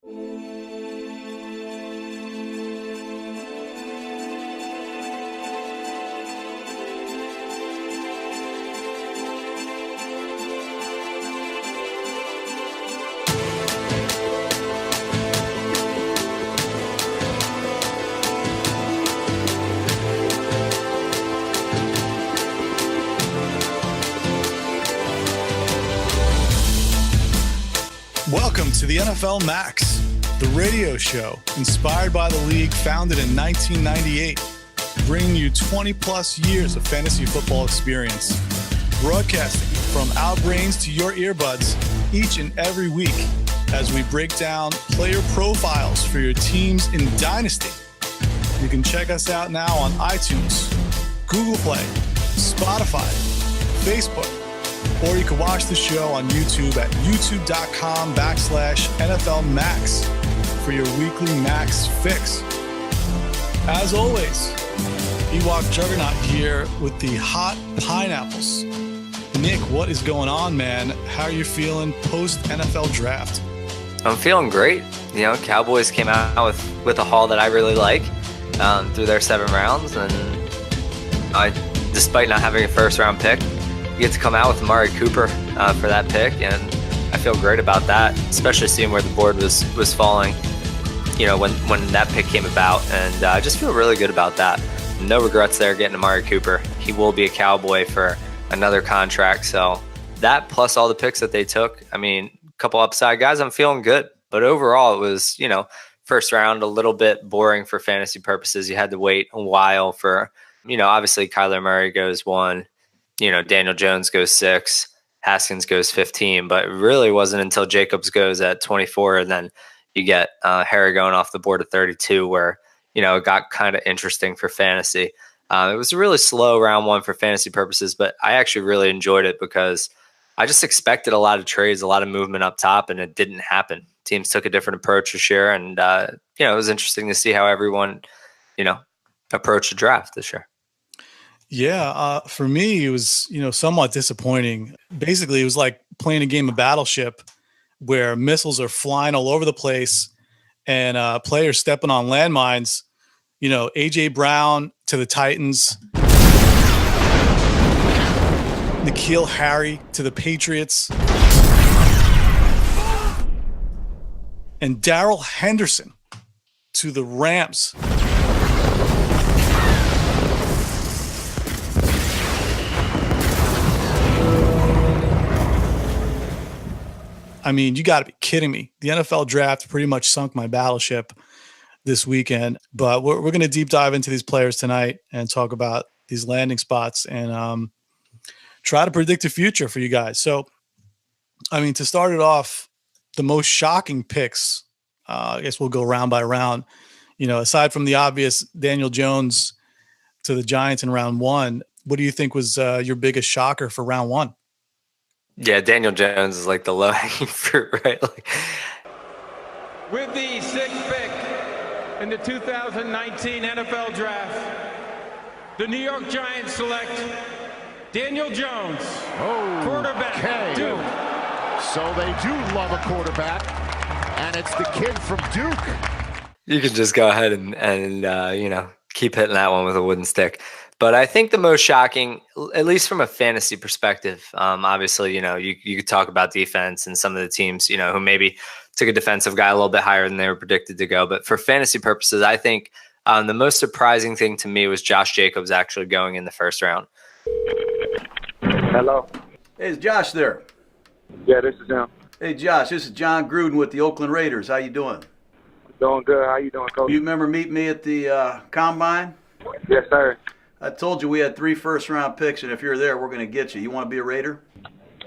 Welcome to the NFLMAX, the radio show inspired by the league, founded in 1998, bringing you 20-plus years of fantasy football experience. Broadcasting from our brains to your earbuds each and every week as we break down player profiles for your teams in Dynasty. You can check us out now on iTunes, Google Play, Spotify, Facebook, or you can watch the show on YouTube at youtube.com/NFLMAX for your weekly Max fix. As always, Ewok Juggernaut here with the hot pineapples. Nick, what is going on, man? How are you feeling post-NFL draft? I'm feeling great. You know, Cowboys came out with a haul that I really like through their 7 rounds, and despite not having a first-round pick, you get to come out with Amari Cooper for that pick, and I feel great about that, especially seeing where the board was falling, you know, when that pick came about, and I just feel really good about that. No regrets there getting Amari Cooper. He will be a Cowboy for another contract, so that plus all the picks that they took, I mean, a couple upside guys, I'm feeling good. But overall, it was, you know, first round, a little bit boring for fantasy purposes. You had to wait a while for, you know, obviously Kyler Murray goes 1, you know, Daniel Jones goes 6, Haskins goes 15, but it really wasn't until Jacobs goes at 24, and then you get Harry going off the board at 32, where, you know, it got kind of interesting for fantasy. It was a really slow round 1 for fantasy purposes, but I actually really enjoyed it because I just expected a lot of trades, a lot of movement up top, and it didn't happen. Teams took a different approach this year, and, you know, it was interesting to see how everyone, you know, approached the draft this year. Yeah, for me, it was, you know, somewhat disappointing. Basically, it was like playing a game of Battleship where missiles are flying all over the place and players stepping on landmines. You know, A.J. Brown to the Titans, N'Keal Harry to the Patriots, and Darrell Henderson to the Rams. I mean, you got to be kidding me. The NFL draft pretty much sunk my battleship this weekend, but we're going to deep dive into these players tonight and talk about these landing spots and try to predict the future for you guys. So, I mean, to start it off, the most shocking picks, I guess we'll go round by round, you know, aside from the obvious Daniel Jones to the Giants in round 1, what do you think was your biggest shocker for round 1? Yeah, Daniel Jones is like the low-hanging fruit, right? Like, with the 6th pick in the 2019 NFL Draft, the New York Giants select Daniel Jones, quarterback, Duke. So they do love a quarterback, and it's the kid from Duke. You can just go ahead and you know, keep hitting that one with a wooden stick. But I think the most shocking, at least from a fantasy perspective, obviously, you know, you could talk about defense and some of the teams, you know, who maybe took a defensive guy a little bit higher than they were predicted to go. But for fantasy purposes, I think the most surprising thing to me was Josh Jacobs actually going in the first round. Hello. Hey, is Josh there? Yeah, this is him. Hey, Josh, this is John Gruden with the Oakland Raiders. How you doing? Doing good. How you doing, Coach? You remember meeting me at the Combine? Yes, sir. I told you we had 3 first-round picks, and if you're there, we're going to get you. You want to be a Raider?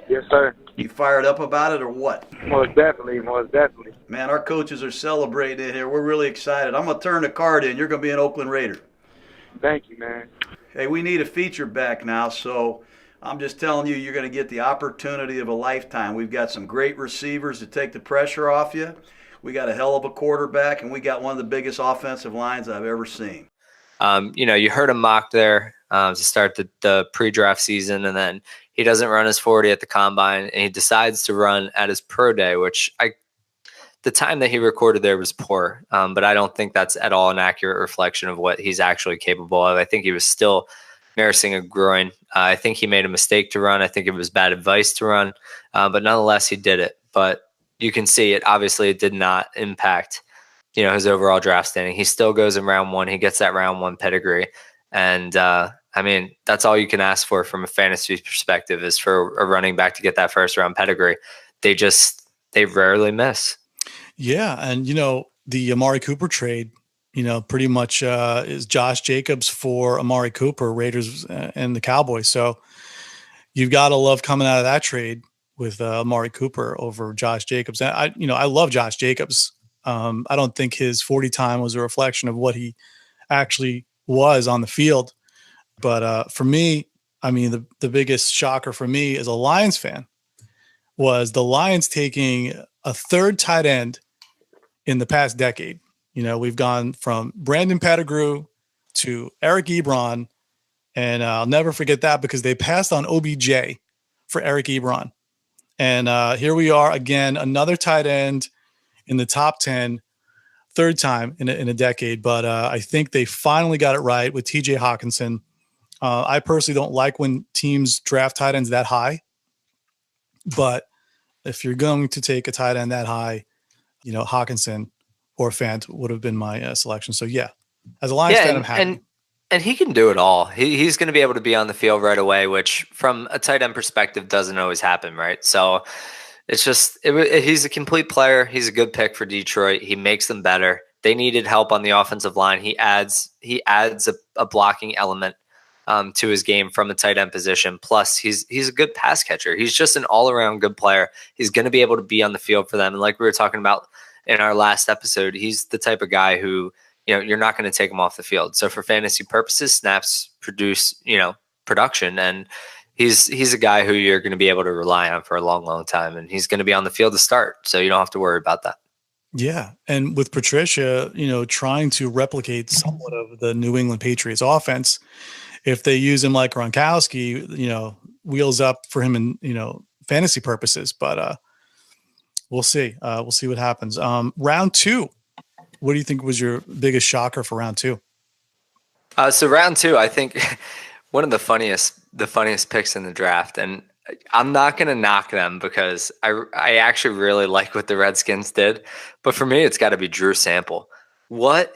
Yes, sir. You fired up about it or what? Most definitely, most definitely. Man, our coaches are celebrating it here. We're really excited. I'm going to turn the card in. You're going to be an Oakland Raider. Thank you, man. Hey, we need a feature back now, so I'm just telling you, you're going to get the opportunity of a lifetime. We've got some great receivers to take the pressure off you. We got a hell of a quarterback, and we got one of the biggest offensive lines I've ever seen. You know, you heard him mock there to start the pre-draft season, and then he doesn't run his 40 at the combine, and he decides to run at his pro day, which the time that he recorded there was poor, but I don't think that's at all an accurate reflection of what he's actually capable of. I think he was still nursing a groin. I think he made a mistake to run. I think it was bad advice to run, but nonetheless, he did it. But you can see it. Obviously, it did not impact, his overall draft standing. He still goes in round 1. He gets that round 1 pedigree. And, that's all you can ask for from a fantasy perspective, is for a running back to get that first round pedigree. They rarely miss. Yeah. And, the Amari Cooper trade, pretty much is Josh Jacobs for Amari Cooper, Raiders and the Cowboys. So you've got to love coming out of that trade with Amari Cooper over Josh Jacobs. And I love Josh Jacobs. I don't think his 40 time was a reflection of what he actually was on the field. But for me, the biggest shocker for me as a Lions fan was the Lions taking a third tight end in the past decade. We've gone from Brandon Pettigrew to Eric Ebron, and I'll never forget that because they passed on OBJ for Eric Ebron. And here we are again, another tight end in the top 10, third time in a decade. But I think they finally got it right with TJ Hockenson. I personally don't like when teams draft tight ends that high, but if you're going to take a tight end that high, Hockenson or Fant would have been my selection. So yeah, as a Lions fan, I'm happy. And he can do it all. He's going to be able to be on the field right away, which from a tight end perspective doesn't always happen, right? So it's just he's a complete player. He's a good pick for Detroit. He makes them better. They needed help on the offensive line. He adds a blocking element to his game from a tight end position. Plus, he's a good pass catcher. He's just an all-around good player. He's going to be able to be on the field for them. And like we were talking about in our last episode, he's the type of guy who, you're not going to take him off the field. So for fantasy purposes, snaps produce, production. And he's a guy who you're going to be able to rely on for a long, long time. And he's going to be on the field to start. So you don't have to worry about that. Yeah. And with Patricia, trying to replicate somewhat of the New England Patriots offense, if they use him like Gronkowski, wheels up for him in, fantasy purposes. But we'll see. We'll see what happens. Round 2. What do you think was your biggest shocker for round 2? So round 2, I think one of the funniest picks in the draft, and I'm not going to knock them because I actually really like what the Redskins did, but for me, it's got to be Drew Sample. The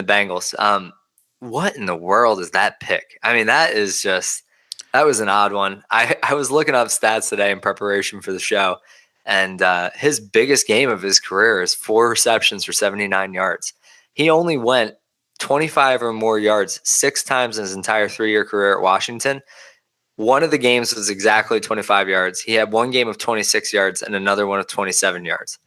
Bengals. What in the world is that pick? That was an odd one. I was looking up stats today in preparation for the show, and his biggest game of his career is 4 receptions for 79 yards. He only went 25 or more yards 6 times in his entire 3-year career at Washington. One of the games was exactly 25 yards. He had one game of 26 yards and another one of 27 yards.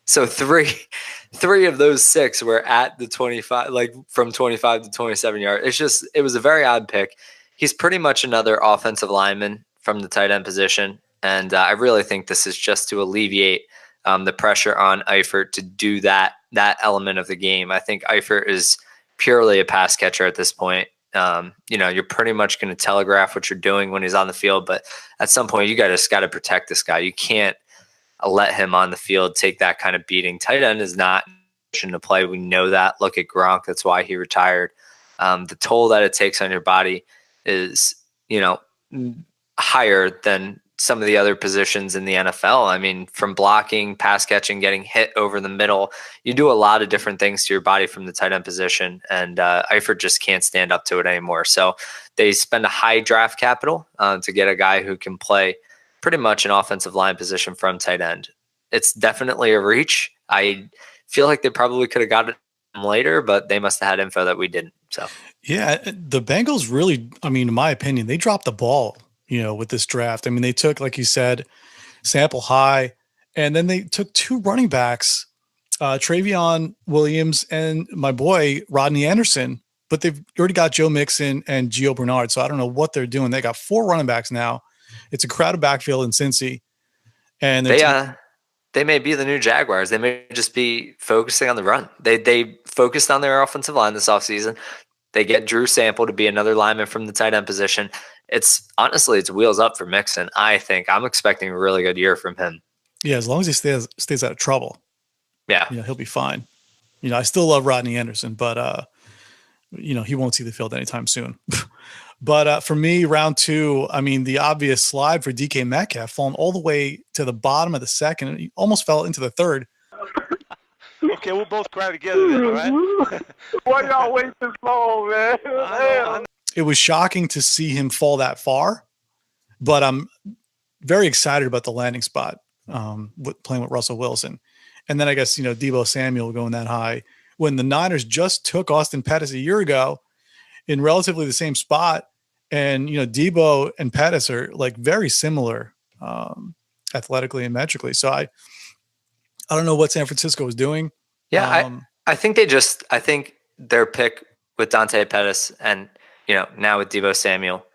So three of those 6 were at the 25, like from 25 to 27 yards. It was a very odd pick. He's pretty much another offensive lineman from the tight end position. And I really think this is just to alleviate the pressure on Eifert to do that element of the game. I think Eifert is purely a pass catcher at this point. You're pretty much going to telegraph what you're doing when he's on the field, but at some point you just got to protect this guy. You can't let him on the field take that kind of beating. Tight end is not to play. We know that. Look at Gronk. That's why he retired. The toll that it takes on your body is, higher than some of the other positions in the NFL. From blocking, pass catching, getting hit over the middle, you do a lot of different things to your body from the tight end position, and Eifert just can't stand up to it anymore. So they spend a high draft capital to get a guy who can play pretty much an offensive line position from tight end. It's definitely a reach. I feel like they probably could have got it later, but they must have had info that we didn't. So yeah, the Bengals really, in my opinion, they dropped the ball, with this draft. They took, like you said, Sample high, and then they took 2 running backs, Travion Williams and my boy Rodney Anderson, but they've already got Joe Mixon and Gio Bernard. So I don't know what they're doing. They got 4 running backs now. It's a crowded backfield in Cincy, and they may be the new Jaguars. They may just be focusing on the run. They focused on their offensive line this offseason. They get Drew Sample to be another lineman from the tight end position. It's wheels up for Mixon. I think I'm expecting a really good year from him. Yeah, as long as he stays out of trouble, Yeah. he'll be fine. I still love Rodney Anderson, but he won't see the field anytime soon. But for me, round 2, I mean, the obvious slide for DK Metcalf, falling all the way to the bottom of the second, and he almost fell into the third. Okay, we'll both cry together then, all right? Why y'all wait this long, man? I know. It was shocking to see him fall that far, but I'm very excited about the landing spot playing with Russell Wilson. And then I guess, Deebo Samuel going that high when the Niners just took Austin Pettis a year ago in relatively the same spot. And, Deebo and Pettis are like very similar athletically and metrically. So I don't know what San Francisco was doing. Yeah, I think I think their pick with Diontae Pettis and, now with Deebo Samuel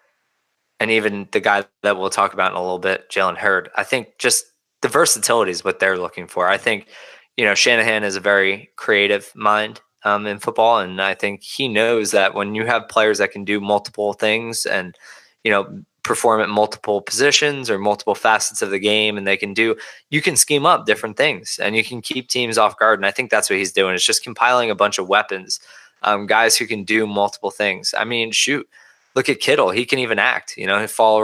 and even the guy that we'll talk about in a little bit, Jalen Hurd, I think just the versatility is what they're looking for. I think, Shanahan is a very creative mind in football. And I think he knows that when you have players that can do multiple things and, perform at multiple positions or multiple facets of the game, and you can scheme up different things and you can keep teams off guard. And I think that's what he's doing. It's just compiling a bunch of weapons, guys who can do multiple things. I mean, shoot, look at Kittle. He can even act, he fall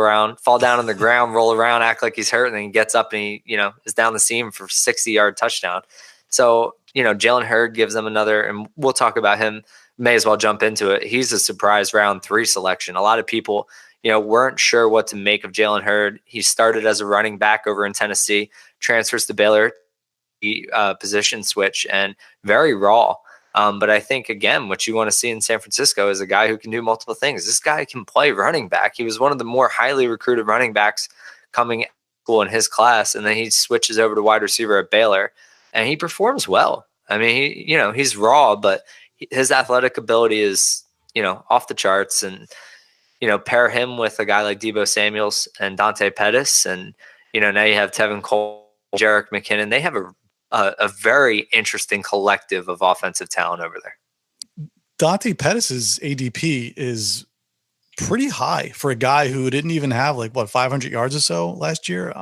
down on the ground, roll around, act like he's hurt, and then he gets up and he, is down the seam for 60-yard touchdown. So, Jalen Hurd gives them another, and we'll talk about him, may as well jump into it. He's a surprise round 3 selection. A lot of people, weren't sure what to make of Jalen Hurd. He started as a running back over in Tennessee, transfers to Baylor, position switch, and very raw. But I think, again, what you want to see in San Francisco is a guy who can do multiple things. This guy can play running back. He was one of the more highly recruited running backs coming school in his class, and then he switches over to wide receiver at Baylor, and he performs well. I mean, he's raw, but his athletic ability is, off the charts. And pair him with a guy like Deebo Samuels and Diontae Pettis, and now you have Tevin Cole, Jerick McKinnon. They have a very interesting collective of offensive talent over there. Diontae Pettis' ADP is pretty high for a guy who didn't even have 500 yards or so last year.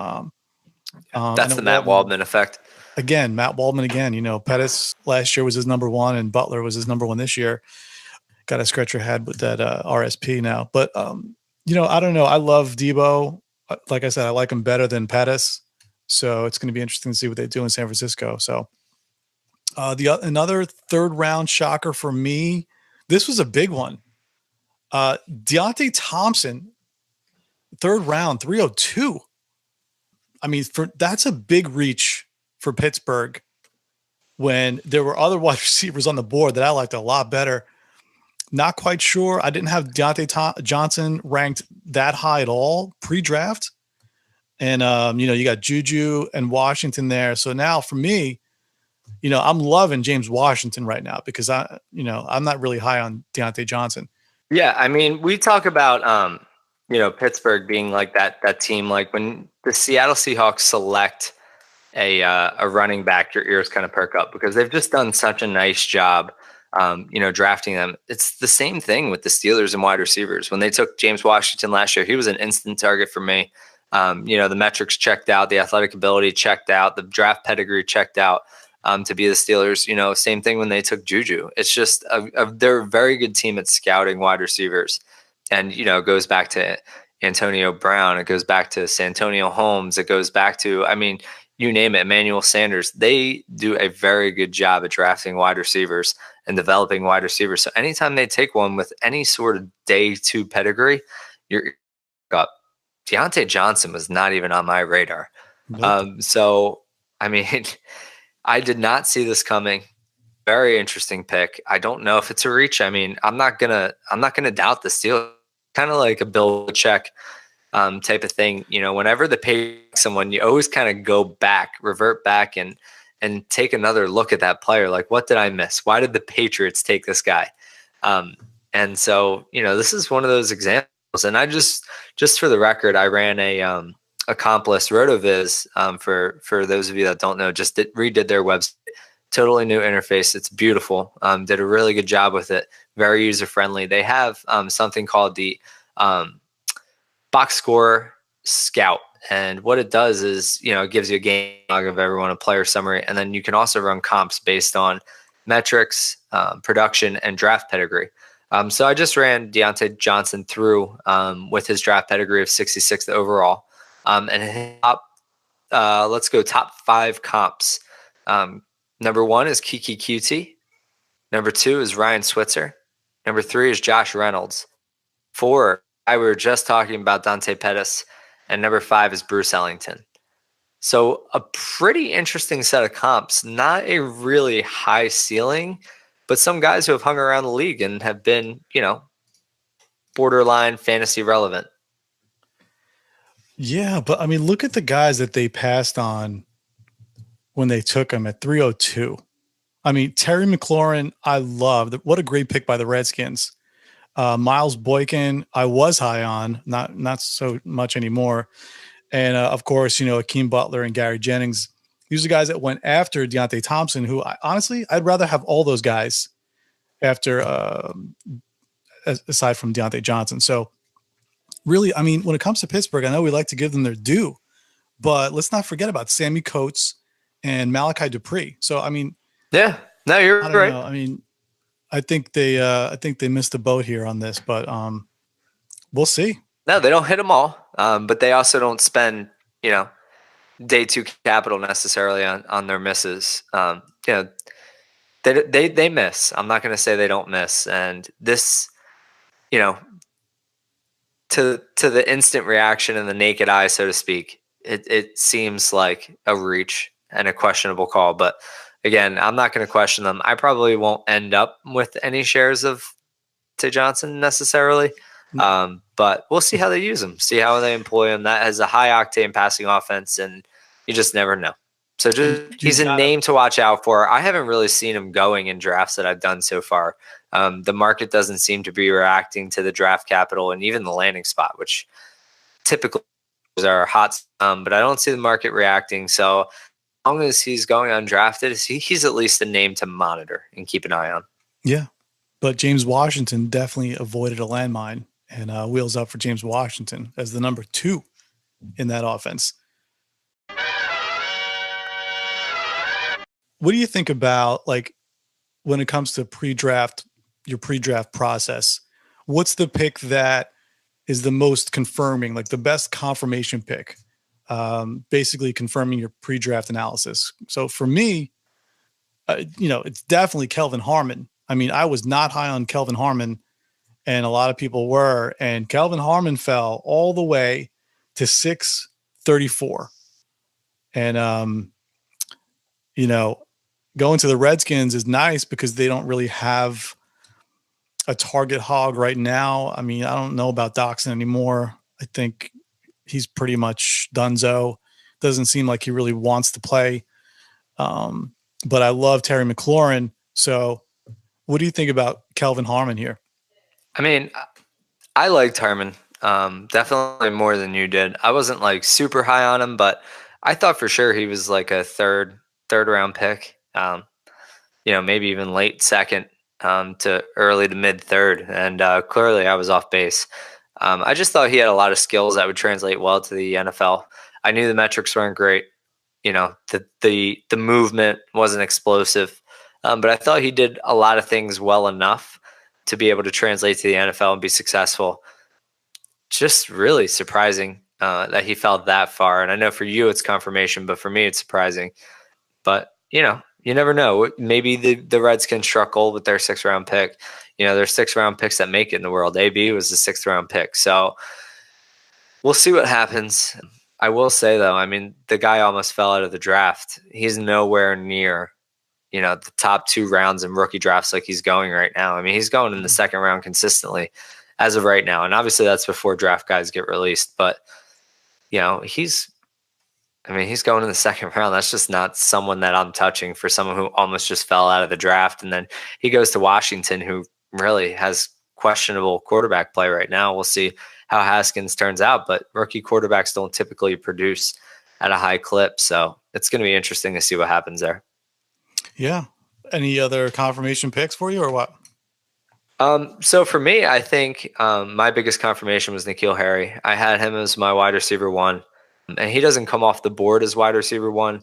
That's the Matt Waldman effect. Again, Matt Waldman again. Pettis last year was his number 1, and Butler was his number 1 this year. Got to scratch your head with that RSP now. But, I don't know. I love Deebo. Like I said, I like him better than Pettis. So it's going to be interesting to see what they do in San Francisco. So another 3rd round shocker for me, this was a big one. Deontay Thompson, 3rd round, 302. I mean, that's a big reach for Pittsburgh when there were other wide receivers on the board that I liked a lot better. Not quite sure. I didn't have Diontae Johnson ranked that high at all pre-draft. And, you got Juju and Washington there. So now for me, I'm loving James Washington right now because I'm not really high on Diontae Johnson. Yeah. I mean, we talk about, Pittsburgh being like that team, like when the Seattle Seahawks select a running back, your ears kind of perk up because they've just done such a nice job, drafting them. It's the same thing with the Steelers and wide receivers. When they took James Washington last year, he was an instant target for me. The metrics checked out, the athletic ability checked out, the draft pedigree checked out to be the Steelers. Same thing when they took Juju. It's just they're a very good team at scouting wide receivers. And, it goes back to Antonio Brown. It goes back to Santonio Holmes. It goes back to, you name it, Emmanuel Sanders. They do a very good job at drafting wide receivers and developing wide receivers. So anytime they take one with any sort of day 2 pedigree, you're up. Diontae Johnson was not even on my radar. Nope. I did not see this coming. Very interesting pick. I don't know if it's a reach. I'm not gonna doubt the Steelers. Kind of like a Bill Belichick type of thing. Whenever the pick someone, you always kind of go back, revert back, and take another look at that player. Like, what did I miss? Why did the Patriots take this guy? And so, this is one of those examples. And I just for the record, I ran a Accomplice RotoViz for those of you that don't know, just redid their website. Totally new interface. It's beautiful. Did a really good job with it. Very user friendly. They have something called the Box Score Scout, And what it does is, it gives you a game log of everyone, a player summary, and then you can also run comps based on metrics, production, and draft pedigree. So I just ran Diontae Johnson through with his draft pedigree of 66th overall. And let's go top 5 comps. Number 1 is Kiki QT. Number 2 is Ryan Switzer. Number 3 is Josh Reynolds. 4, we were just talking about Dante Pettis. And number 5 is Bruce Ellington. So a pretty interesting set of comps. Not a really high ceiling, but some guys who have hung around the league and have been, borderline fantasy relevant. Yeah, but I mean, look at the guys that they passed on when they took him at 302. I mean, Terry McLaurin, I loved. What a great pick by the Redskins. Miles Boykin, I was high on, not so much anymore. And of course, Hakeem Butler and Gary Jennings. These are guys that went after Deontay Thompson, who I'd rather have all those guys after, aside from Deontay Johnson. So really, I mean, when it comes to Pittsburgh, I know we like to give them their due, but let's not forget about Sammy Coates and Malachi Dupree. So, I mean, yeah, no, you're right. I mean, I think they missed the boat here on this, but we'll see. No, they don't hit them all, but they also don't spend, day 2 capital necessarily on their misses. They miss. I'm not going to say they don't miss, and this, to the instant reaction and the naked eye, so to speak, it seems like a reach and a questionable call, but. Again, I'm not going to question them. I probably won't end up with any shares of Tay Johnson necessarily, but we'll see how they use him, see how they employ him. That has a high-octane passing offense, and you just never know. So he's a name to watch out for. I haven't really seen him going in drafts that I've done so far. The market doesn't seem to be reacting to the draft capital and even the landing spot, which typically are hot, but I don't see the market reacting. So as long as he's going undrafted, he's at least a name to monitor and keep an eye on. Yeah, but James Washington definitely avoided a landmine, and wheels up for James Washington as the number 2 in that offense. What do you think about, like, when it comes to your pre-draft process? What's the pick that is the most confirming, like the best confirmation pick? Basically confirming your pre-draft analysis. So for me, it's definitely Kelvin Harmon. I mean, I was not high on Kelvin Harmon, and a lot of people were, and Kelvin Harmon fell all the way to 634. And, going to the Redskins is nice because they don't really have a target hog right now. I mean, I don't know about Doxson anymore. I think he's pretty much donezo. Doesn't seem like he really wants to play. But I love Terry McLaurin. So what do you think about Kelvin Harmon here? I mean, I liked Harmon definitely more than you did. I wasn't like super high on him, but I thought for sure he was like a third round pick. Maybe even late second to early to mid third. And clearly I was off base. I just thought he had a lot of skills that would translate well to the NFL. I knew the metrics weren't great. The movement wasn't explosive, but I thought he did a lot of things well enough to be able to translate to the NFL and be successful. Just really surprising that he fell that far. And I know for you it's confirmation, but for me it's surprising. But, you never know. Maybe the Redskins struck gold with their 6th round pick. There's 6th round picks that make it in the world. AB was the 6th round pick. So we'll see what happens. I will say, though, I mean, the guy almost fell out of the draft. He's nowhere near, the top 2 rounds in rookie drafts like he's going right now. I mean, he's going in the 2nd round consistently as of right now. And obviously that's before draft guys get released. But, he's going in the 2nd round. That's just not someone that I'm touching for someone who almost just fell out of the draft. And then he goes to Washington, who really has questionable quarterback play right now. We'll see how Haskins turns out, but rookie quarterbacks don't typically produce at a high clip. So it's going to be interesting to see what happens there. Yeah. Any other confirmation picks for you or what? So for me, I think my biggest confirmation was N'Keal Harry. I had him as my wide receiver 1. And he doesn't come off the board as wide receiver 1.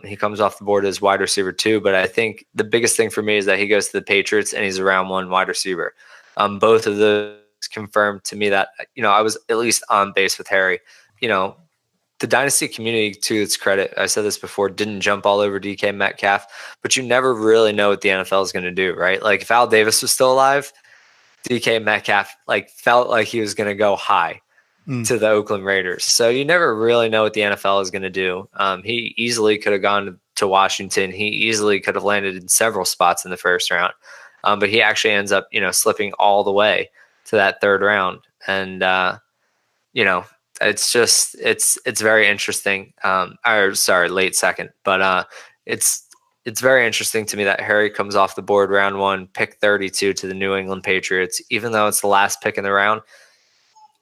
He comes off the board as wide receiver 2. But I think the biggest thing for me is that he goes to the Patriots and he's a round 1 wide receiver. Both of those confirmed to me that, I was at least on base with Harry. The dynasty community, to its credit, I said this before, didn't jump all over DK Metcalf, but you never really know what the NFL is going to do, right? Like if Al Davis was still alive, DK Metcalf felt like he was going to go high to the Oakland Raiders. So you never really know what the NFL is going to do. He easily could have gone to Washington. He easily could have landed in several spots in the first round. But he actually ends up, slipping all the way to that third round. And, it's just, it's very interesting. Late second, but it's very interesting to me that Harry comes off the board round 1, pick 32 to the New England Patriots, even though it's the last pick in the round.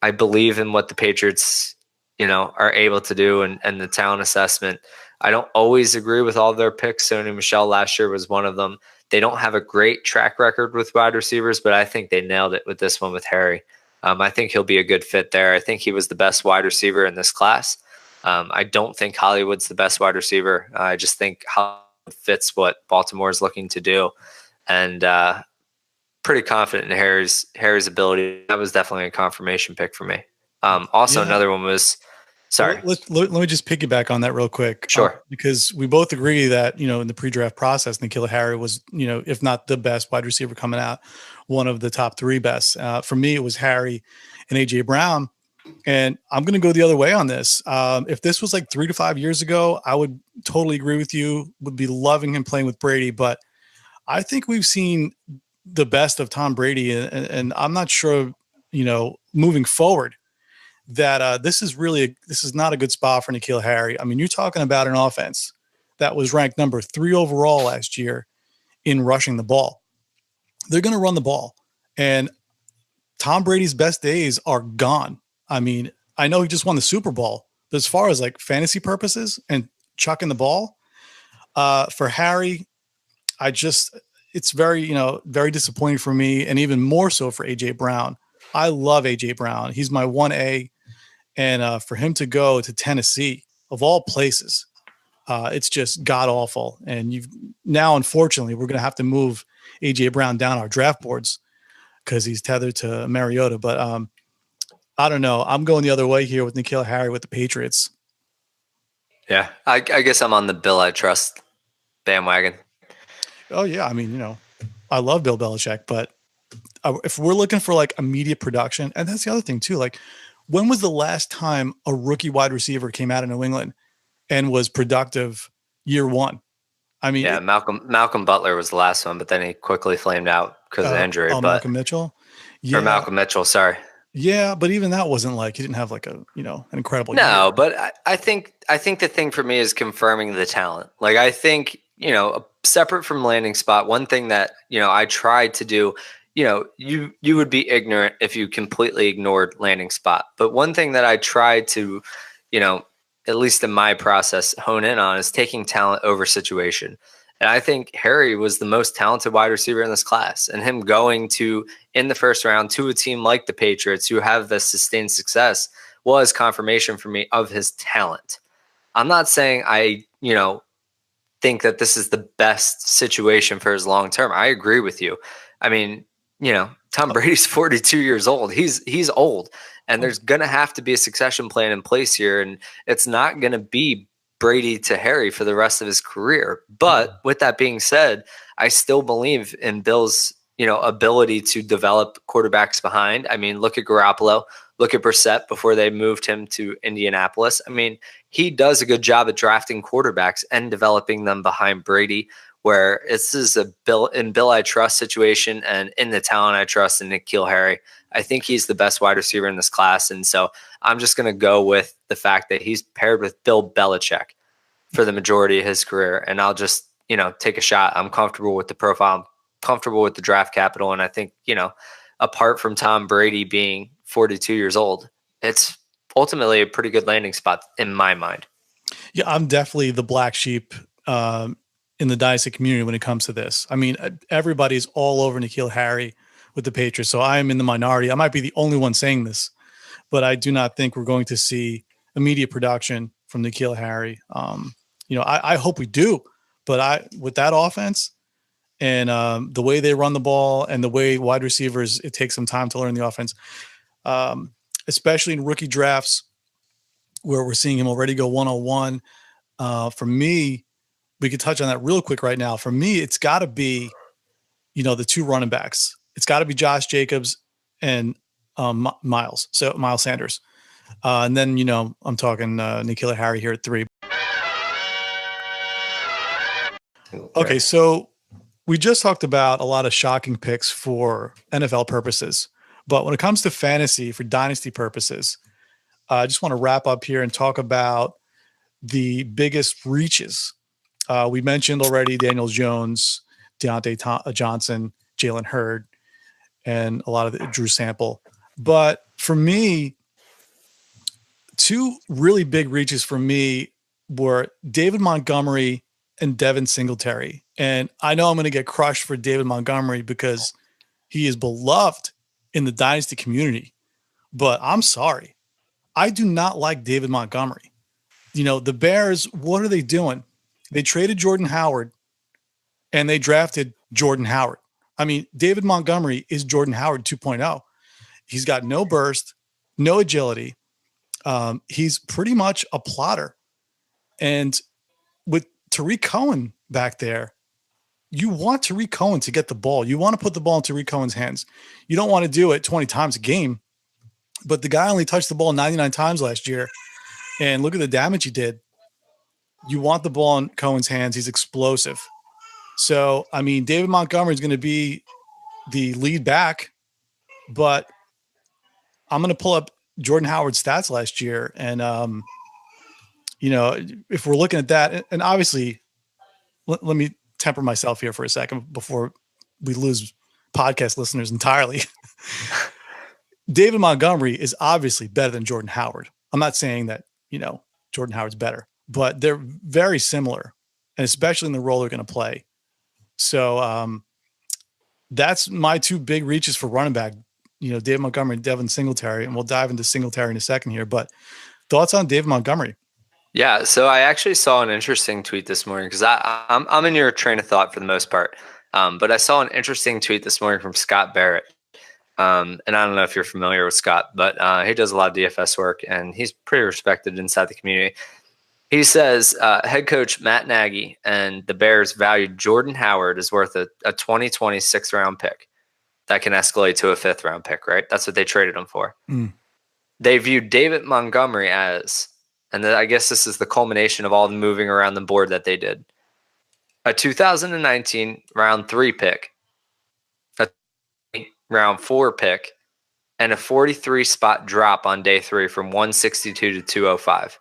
I believe in what the Patriots, are able to do and the talent assessment. I don't always agree with all their picks. Sony Michel last year was one of them. They don't have a great track record with wide receivers, but I think they nailed it with this one with Harry. I think he'll be a good fit there. I think he was the best wide receiver in this class. I don't think Hollywood's the best wide receiver. I just think Hollywood fits what Baltimore is looking to do. And pretty confident in Harry's ability. That was definitely a confirmation pick for me. Another one was sorry. Let me just piggyback on that real quick. Sure. Because we both agree that, in the pre-draft process, N'Keal Harry was, if not the best wide receiver coming out, one of the top 3 best. For me, it was Harry and A.J. Brown. And I'm going to go the other way on this. If this was like 3 to 5 years ago, I would totally agree with you, would be loving him playing with Brady. But I think we've seen the best of Tom Brady. And I'm not sure, moving forward, that this is not a good spot for N'Keal Harry. I mean, you're talking about an offense that was ranked number 3 overall last year in rushing the ball. They're going to run the ball, and Tom Brady's best days are gone. I mean, I know he just won the Super Bowl, but as far as like fantasy purposes and chucking the ball for Harry, it's very, very disappointing for me, and even more so for A.J. Brown. I love A.J. Brown. He's my 1A. And for him to go to Tennessee, of all places, it's just god-awful. And now, unfortunately, we're going to have to move A.J. Brown down our draft boards because he's tethered to Mariota. But I don't know. I'm going the other way here with N'Keal Harry with the Patriots. Yeah, I guess I'm on the Bill I trust bandwagon. Oh, yeah. I mean, I love Bill Belichick, but if we're looking for like immediate production, and that's the other thing too, like when was the last time a rookie wide receiver came out of New England and was productive year 1? I mean, Malcolm Butler was the last one, but then he quickly flamed out because of injury. But Malcolm Mitchell, or Malcolm Mitchell, sorry. Yeah, but even that wasn't like he didn't have like an incredible No, year. But I think the thing for me is confirming the talent. Like I think, separate from landing spot, one thing that, I tried to do, you would be ignorant if you completely ignored landing spot. But one thing that I tried to, at least in my process, hone in on is taking talent over situation. And I think Harry was the most talented wide receiver in this class, and him going in the first round to a team like the Patriots who have the sustained success was confirmation for me of his talent. I'm not saying I, think that this is the best situation for his long term. I agree with you. I mean, Tom Brady's 42 years old. He's old, and there's going to have to be a succession plan in place here, and it's not going to be Brady to Harry for the rest of his career. But with that being said, I still believe in Bill's, ability to develop quarterbacks behind. I mean, look at Garoppolo, look at Brissett before they moved him to Indianapolis. I mean, he does a good job at drafting quarterbacks and developing them behind Brady, where this is a Bill I trust situation, and in the talent I trust in N'Keal Harry. I think he's the best wide receiver in this class. And so I'm just going to go with the fact that he's paired with Bill Belichick for the majority of his career. And I'll just, take a shot. I'm comfortable with the profile. I'm comfortable with the draft capital. And I think, apart from Tom Brady being 42 years old, it's ultimately a pretty good landing spot in my mind. Yeah, I'm definitely the black sheep in the dynasty community when it comes to this. I mean, everybody's all over N'Keal Harry with the Patriots, so I am in the minority. I might be the only one saying this, but I do not think we're going to see immediate production from N'Keal Harry. I hope we do, but with that offense and the way they run the ball and the way wide receivers, it takes some time to learn the offense, especially in rookie drafts where we're seeing him already go one-on-one. For me, we could touch on that real quick right now. For me, it's got to be, the two running backs. It's got to be Josh Jacobs and Miles Sanders. And then, I'm talking N'Keal Harry here at 3. Okay, so we just talked about a lot of shocking picks for NFL purposes. But when it comes to fantasy, for dynasty purposes, I just want to wrap up here and talk about the biggest reaches. We mentioned already Daniel Jones, Dionte Johnson, Jalen Hurd, and a lot of the Drew Sample. But for me, two really big reaches for me were David Montgomery and Devin Singletary. And I know I'm going to get crushed for David Montgomery because he is beloved in the dynasty community. But I'm sorry. I do not like David Montgomery. The Bears, what are they doing? They traded Jordan Howard and they drafted Jordan Howard. I mean, David Montgomery is Jordan Howard 2.0. He's got no burst, no agility. He's pretty much a plotter. And with Tariq Cohen back there, you want Tariq Cohen to get the ball. You want to put the ball in Tariq Cohen's hands. You don't want to do it 20 times a game. But the guy only touched the ball 99 times last year. And look at the damage he did. You want the ball in Cohen's hands. He's explosive. So, I mean, David Montgomery is going to be the lead back. But I'm going to pull up Jordan Howard's stats last year. And, if we're looking at that, and obviously, let me temper myself here for a second before we lose podcast listeners entirely. David Montgomery is obviously better than Jordan Howard. I'm not saying that, Jordan Howard's better, but they're very similar, and especially in the role they're going to play. So that's my two big reaches for running back, David Montgomery and Devin Singletary, and we'll dive into Singletary in a second here. But thoughts on David Montgomery? Yeah, so I actually saw an interesting tweet this morning because I'm in your train of thought for the most part. But I saw an interesting tweet this morning from Scott Barrett. And I don't know if you're familiar with Scott, but he does a lot of DFS work, and he's pretty respected inside the community. He says head coach Matt Nagy and the Bears valued Jordan Howard as worth a 2020 6th-round pick that can escalate to a 5th-round pick, right? That's what they traded him for. They viewed David Montgomery as, and I guess this is the culmination of all the moving around the board that they did, a 2019 round 3 pick, a round 4 pick, and a 43 spot drop on day 3 from 162 to 205.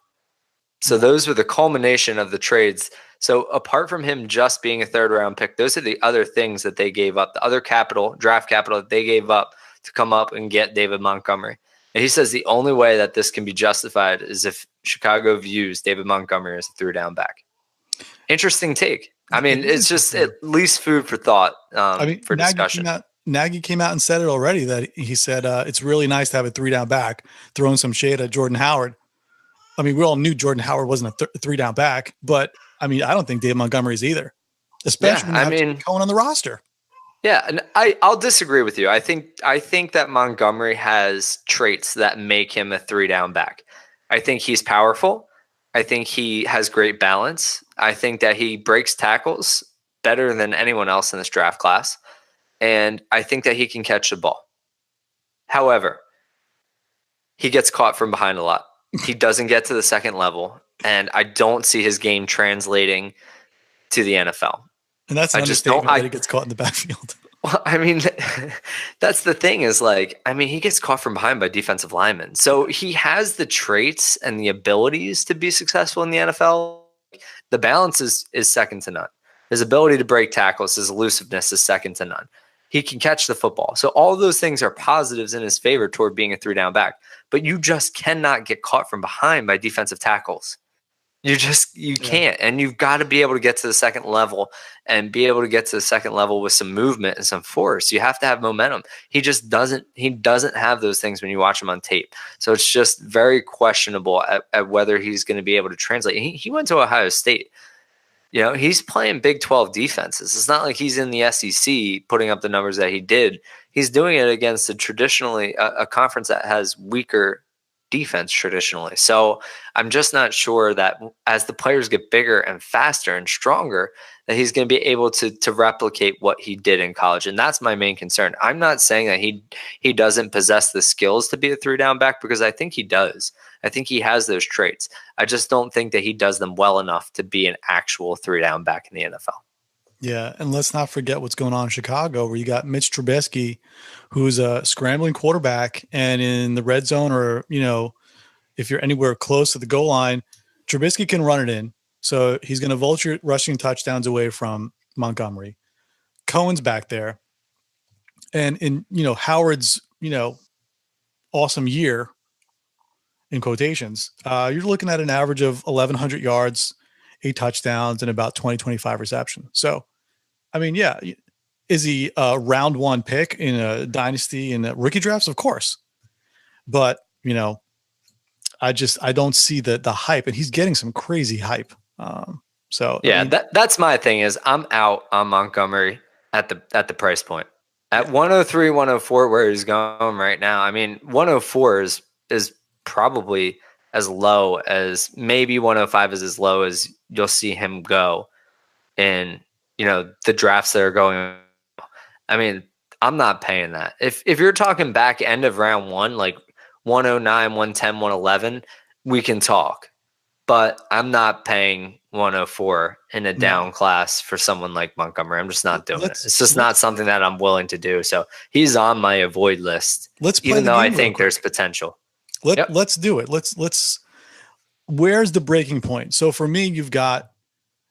So those were the culmination of the trades. So apart from him just being a 3rd-round pick, those are the other things that they gave up, the other capital, draft capital that they gave up to come up and get David Montgomery. And he says the only way that this can be justified is if Chicago views David Montgomery as a 3-down back. Interesting take. I mean, it's just at least food for thought for discussion. Nagy came out and said it already, that he said it's really nice to have a 3-down back, throwing some shade at Jordan Howard. I mean, we all knew Jordan Howard wasn't a 3-down back, but I mean, I don't think David Montgomery is either, especially when Cohen on the roster. Yeah, and I'll disagree with you. I think that Montgomery has traits that make him a 3-down back. I think he's powerful. I think he has great balance. I think that he breaks tackles better than anyone else in this draft class. And I think that he can catch the ball. However, he gets caught from behind a lot. He doesn't get to the second level. And I don't see his game translating to the NFL. And that's an understatement that he gets caught in the backfield. Well, I mean, that's the thing is he gets caught from behind by defensive linemen. So he has the traits and the abilities to be successful in the NFL. The balance is second to none. His ability to break tackles, his elusiveness is second to none. He can catch the football. So all of those things are positives in his favor toward being a 3-down back. But you just cannot get caught from behind by defensive tackles. You can't. And you've got to be able to get to the second level and be able to get to the second level with some movement and some force. You have to have momentum. He doesn't have those things when you watch him on tape. So it's just very questionable at whether he's going to be able to translate. He went to Ohio State. He's playing Big 12 defenses. It's not like he's in the SEC putting up the numbers that he did. He's doing it against a conference that has weaker defense traditionally. So I'm just not sure that as the players get bigger and faster and stronger, that he's going to be able to replicate what he did in college. And that's my main concern. I'm not saying that he doesn't possess the skills to be a 3-down back, because I think he does. I think he has those traits. I just don't think that he does them well enough to be an actual 3-down back in the NFL. Yeah, and let's not forget what's going on in Chicago, where you got Mitch Trubisky, who's a scrambling quarterback, and in the red zone, or if you're anywhere close to the goal line, Trubisky can run it in. So he's going to vulture rushing touchdowns away from Montgomery. Cohen's back there, and in Howard's awesome year in quotations, you're looking at an average of 1,100 yards, 8 touchdowns, and about 20-25 reception. So, is he a round 1 pick in a dynasty in the rookie drafts? Of course. But, I don't see the hype, and he's getting some crazy hype. That's my thing is I'm out on Montgomery at the price point. At 103, 104, where he's going right now. 104 is probably as low as, maybe 105 is as low as you'll see him go in, the drafts that are going. I'm not paying that. If you're talking back end of round 1, like 109, 110, 111, we can talk. But I'm not paying 104 in a down class for someone like Montgomery. I'm just not doing it. It's just not something that I'm willing to do. So he's on my avoid list, even though I think there's potential. Let's do it. Let's. Where's the breaking point? So for me, you've got,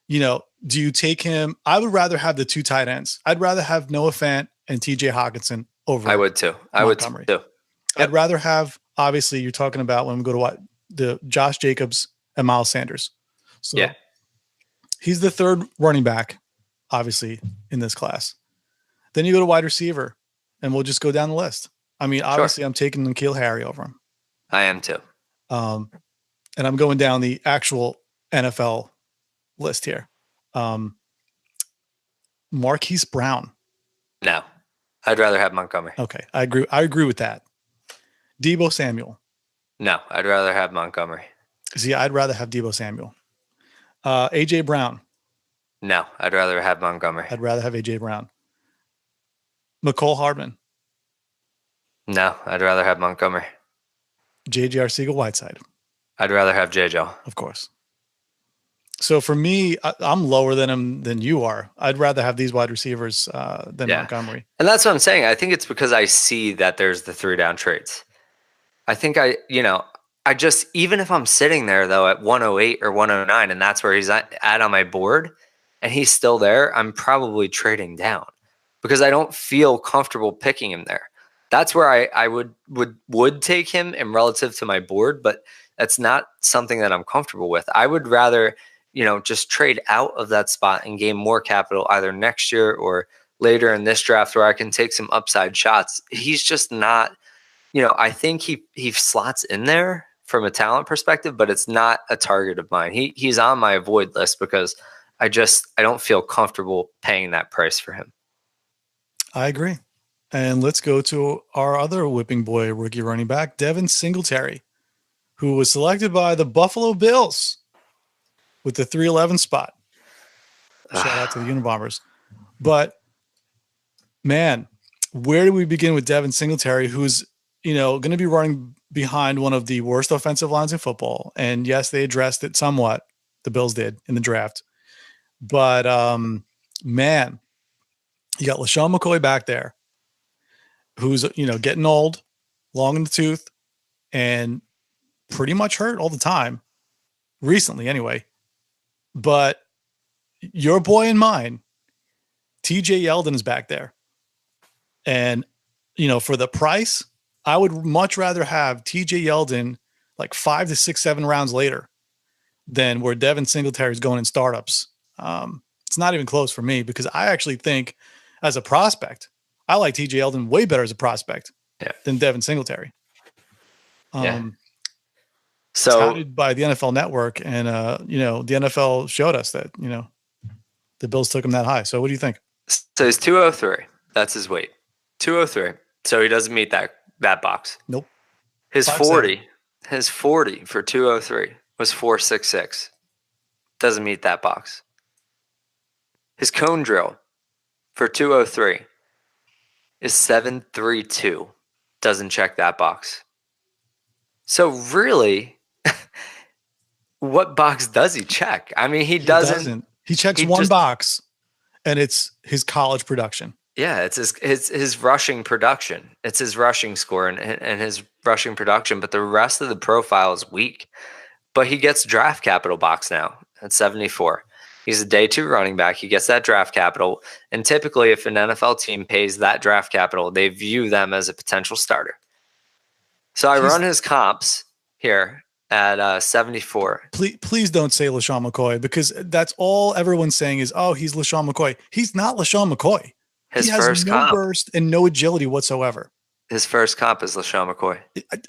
do you take him? I would rather have the 2 tight ends. I'd rather have Noah Fant and TJ Hockenson over. I would too. Montgomery. Yep. I'd rather have, obviously, you're talking about when we go to what, the Josh Jacobs and Miles Sanders. So he's the 3rd running back, obviously, in this class. Then you go to wide receiver, and we'll just go down the list. Obviously, I'm taking N'Keal Harry over him. I am too. And I'm going down the actual NFL list here. Marquise Brown. No, I'd rather have Montgomery. Okay, I agree with that. Deebo Samuel. No, I'd rather have Montgomery. See, I'd rather have Deebo Samuel. AJ Brown. No, I'd rather have Montgomery. I'd rather have AJ Brown. Mecole Hardman. No, I'd rather have Montgomery. JJ Arcega-Whiteside. I'd rather have JJ. Of course. So for me, I'm lower than him than you are. I'd rather have these wide receivers than Montgomery. And that's what I'm saying. I think it's because I see that there's the 3-down traits. I think I just, even if I'm sitting there though at 108 or 109, and that's where he's at on my board, and he's still there, I'm probably trading down because I don't feel comfortable picking him there. That's where I would take him in relative to my board, but that's not something that I'm comfortable with. I would rather, just trade out of that spot and gain more capital either next year or later in this draft where I can take some upside shots. He's just not, I think he slots in there from a talent perspective, but it's not a target of mine. He's on my avoid list because I don't feel comfortable paying that price for him. I agree. And let's go to our other whipping boy rookie running back, Devin Singletary, who was selected by the Buffalo Bills with the 311 spot. Shout out to the Unabomber's. But, man, where do we begin with Devin Singletary, who's, going to be running behind one of the worst offensive lines in football? And, yes, they addressed it somewhat. The Bills did in the draft. But, man, you got LaShawn McCoy back there, who's, getting old, long in the tooth, and pretty much hurt all the time, recently anyway. But your boy and mine, TJ Yeldon, is back there. And, for the price, I would much rather have TJ Yeldon like 5 to 6, 7 rounds later than where Devin Singletary is going in startups. It's not even close for me because I actually think as a prospect, I like TJ Yeldon way better as a prospect than Devin Singletary. So touted by the NFL Network, and the NFL showed us that the Bills took him that high. So what do you think? So he's 203. That's his weight. 203. So he doesn't meet that box. Nope. His 40 for 203 was 4.66. Doesn't meet that box. His cone drill for 203 is 7.32. Doesn't check that box. So really, what box does he check? I mean, he doesn't. He checks one box, and it's his college production. Yeah, it's his rushing production. It's his rushing score and his rushing production, but the rest of the profile is weak. But he gets draft capital box now at 74. He's a day 2 running back. He gets that draft capital. And typically, if an NFL team pays that draft capital, they view them as a potential starter. So I run his comps here at 74. Please don't say LaShawn McCoy, because that's all everyone's saying is, oh, he's LaShawn McCoy. He's not LaShawn McCoy. He has no burst and no agility whatsoever. His first comp is LaShawn McCoy.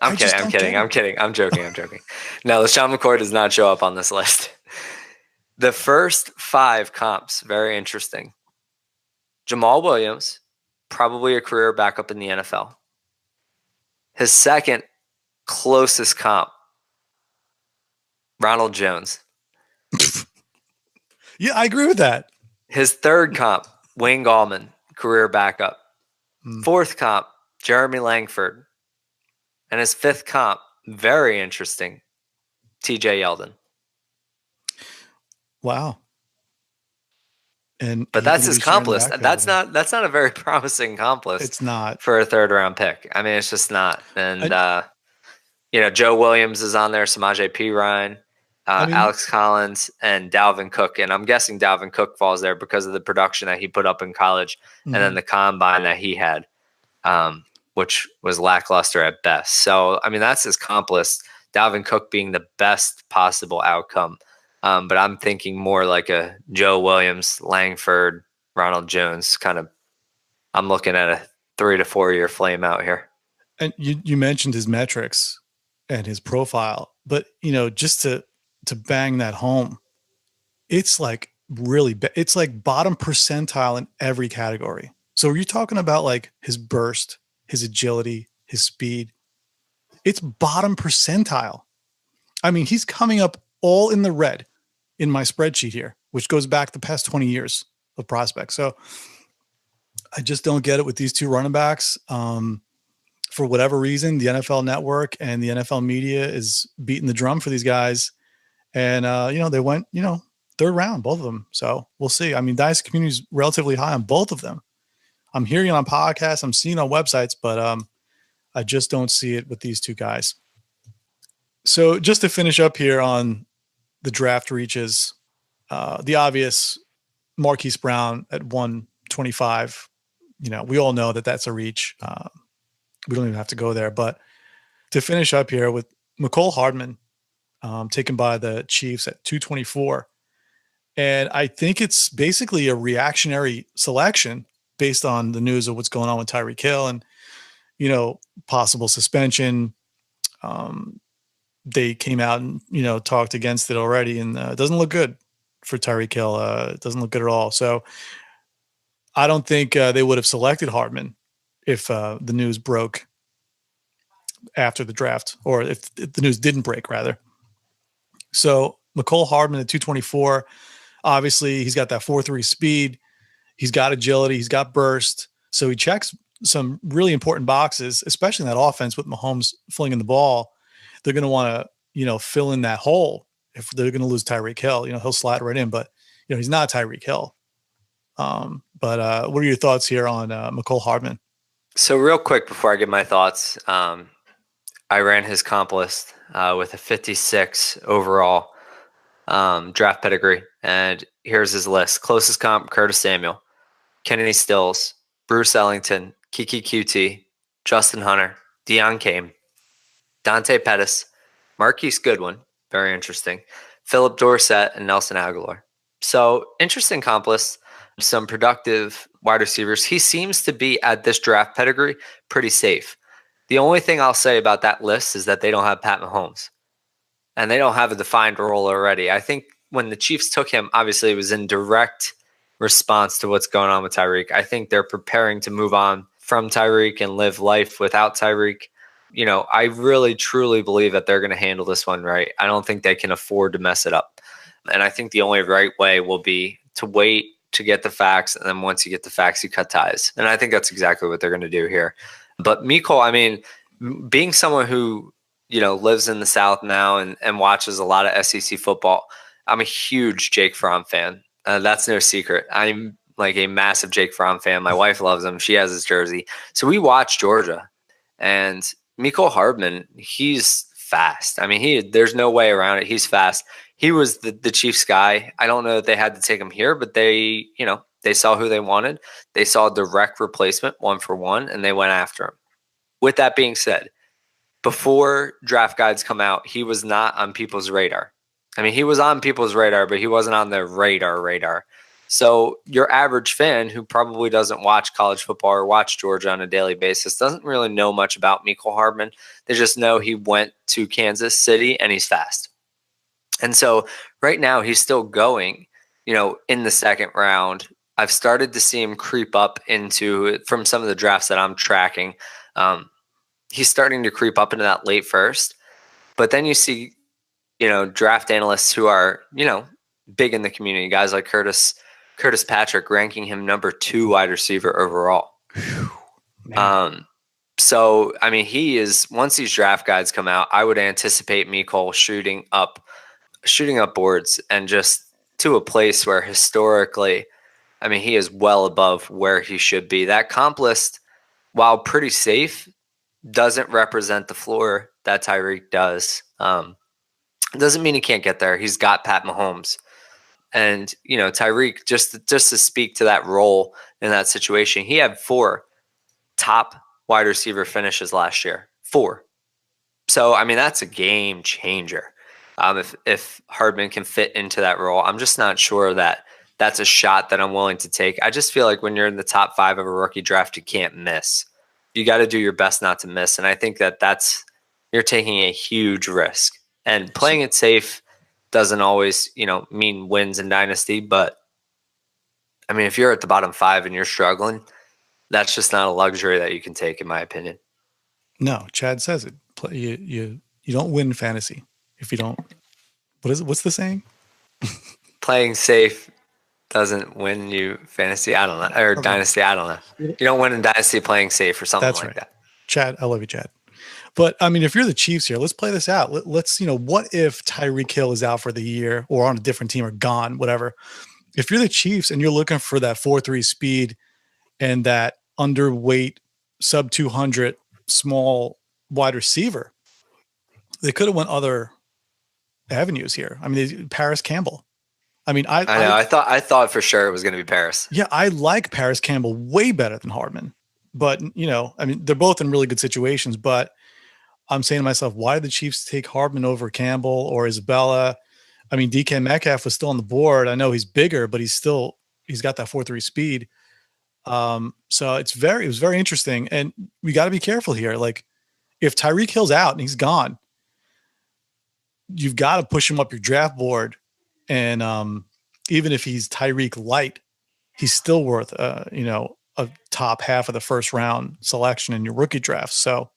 I'm kidding. I'm joking. No, LaShawn McCoy does not show up on this list. The first 5 comps, very interesting. Jamal Williams, probably a career backup in the NFL. His second closest comp, Ronald Jones. Yeah, I agree with that. His third comp, Wayne Gallman, career backup. Fourth comp, Jeremy Langford. And his fifth comp, very interesting, TJ Yeldon. Wow. But that's his comp list. That's not a very promising comp list. It's not for a 3rd round pick. I mean, it's just not. And Joe Williams is on there, Samaje Perine, Alex Collins, and Dalvin Cook. And I'm guessing Dalvin Cook falls there because of the production that he put up in college and then the combine that he had, which was lackluster at best. So, I mean, that's his comp list. Dalvin Cook being the best possible outcome. But I'm thinking more like a Joe Williams, Langford, Ronald Jones kind of. I'm looking at a 3 to 4 year flame out here. And you mentioned his metrics and his profile, but just to bang that home, it's like it's like bottom percentile in every category. So are you talking about like his burst, his agility, his speed? It's bottom percentile. I mean, he's coming up all in the red in my spreadsheet here, which goes back the past 20 years of prospects. So I just don't get it with these 2 running backs. For whatever reason, the NFL Network and the NFL media is beating the drum for these guys. And, they went, 3rd round, both of them. So we'll see. I mean, Dynasty community is relatively high on both of them. I'm hearing it on podcasts. I'm seeing it on websites, but I just don't see it with these 2 guys. So just to finish up here on the draft reaches, the obvious Marquise Brown at 125, we all know that that's a reach. We don't even have to go there, but to finish up here with Mecole Hardman, taken by the Chiefs at 224. And I think it's basically a reactionary selection based on the news of what's going on with Tyreek Hill and, possible suspension. They came out and, talked against it already, and it doesn't look good for Tyreek Hill. It doesn't look good at all. So I don't think they would have selected Hardman if the news broke after the draft, or if the news didn't break, rather. So Mecole Hardman at 224, obviously he's got that 4.3 speed. He's got agility. He's got burst. So he checks some really important boxes, especially in that offense with Mahomes flinging the ball. They're going to want to, fill in that hole if they're going to lose Tyreek Hill. He'll slide right in, but, he's not Tyreek Hill. But what are your thoughts here on Mecole Hardman? So real quick before I give my thoughts, I ran his comp list with a 56 overall draft pedigree. And here's his list. Closest comp, Curtis Samuel, Kennedy Stills, Bruce Ellington, Kiki QT, Justin Hunter, Deion Kane, Dante Pettis, Marquise Goodwin, very interesting, Philip Dorsett, and Nelson Aguilar. So interesting comp list, some productive wide receivers. He seems to be at this draft pedigree pretty safe. The only thing I'll say about that list is that they don't have Pat Mahomes and they don't have a defined role already. I think when the Chiefs took him, obviously it was in direct response to what's going on with Tyreek. I think they're preparing to move on from Tyreek and live life without Tyreek. You know, I really truly believe that they're going to handle this one right. I don't think they can afford to mess it up. And I think the only right way will be to wait to get the facts. And then once you get the facts, you cut ties. And I think that's exactly what they're going to do here. But Mecole, I mean, being someone who, you know, lives in the South now and watches a lot of SEC football, I'm a huge Jake Fromm fan. That's no secret. I'm like a massive Jake Fromm fan. My wife loves him. She has his jersey. So we watch Georgia. And Mecole Hardman, he's fast. I mean, there's no way around it. He's fast. He was the Chiefs guy. I don't know that they had to take him here, but they saw who they wanted. They saw a direct replacement, 1-for-1, and they went after him. With that being said, before draft guides come out, he was not on people's radar. I mean, he was on people's radar, but he wasn't on their radar. So your average fan who probably doesn't watch college football or watch Georgia on a daily basis doesn't really know much about Mecole Hardman. They just know he went to Kansas City and he's fast. And so right now he's still going, you know, in the second round. I've started to see him creep up into, from some of the drafts that I'm tracking, he's starting to creep up into that late first. But then you see, you know, draft analysts who are, you know, big in the community, guys like Curtis Patrick ranking him number 2 wide receiver overall. So, I mean, he is, once these draft guides come out, I would anticipate Mecole shooting up boards and just to a place where historically, I mean, he is well above where he should be. That comp list, while pretty safe, doesn't represent the floor that Tyreek does. It doesn't mean he can't get there. He's got Pat Mahomes. And, you know, Tyreek, just to speak to that role in that situation, he had 4 top wide receiver finishes last year. 4. So, I mean, that's a game changer. If Hardman can fit into that role, I'm just not sure that that's a shot that I'm willing to take. I just feel like when you're in the top 5 of a rookie draft, you can't miss. You got to do your best not to miss. And I think you're taking a huge risk. And playing it safe doesn't always, you know, mean wins in Dynasty. But, I mean, if you're at the bottom 5 and you're struggling, that's just not a luxury that you can take, in my opinion. No, Chad says it. You don't win fantasy if you don't. What's the saying? Playing safe doesn't win you fantasy. I don't know. Or Dynasty. I don't know. You don't win in Dynasty playing safe or something That's like right. that. Chad, I love you, Chad. But, I mean, if you're the Chiefs here, let's play this out. Let's, you know, what if Tyreek Hill is out for the year or on a different team or gone, whatever. If you're the Chiefs and you're looking for that 4.3 speed and that underweight, sub 200 small wide receiver, they could have went other avenues here. I mean, Paris Campbell. I mean, I know. I thought for sure it was going to be Paris. Yeah, I like Paris Campbell way better than Hardman. But, you know, I mean, they're both in really good situations. But I'm saying to myself, why did the Chiefs take Hardman over Campbell or Isabella? I mean, DK Metcalf was still on the board. I know he's bigger, but he's got that 4.3 speed. So it was very interesting. And we got to be careful here. Like, if Tyreek Hill's out and he's gone, you've got to push him up your draft board. And even if he's Tyreek light, he's still worth, you know, a top half of the first round selection in your rookie draft. So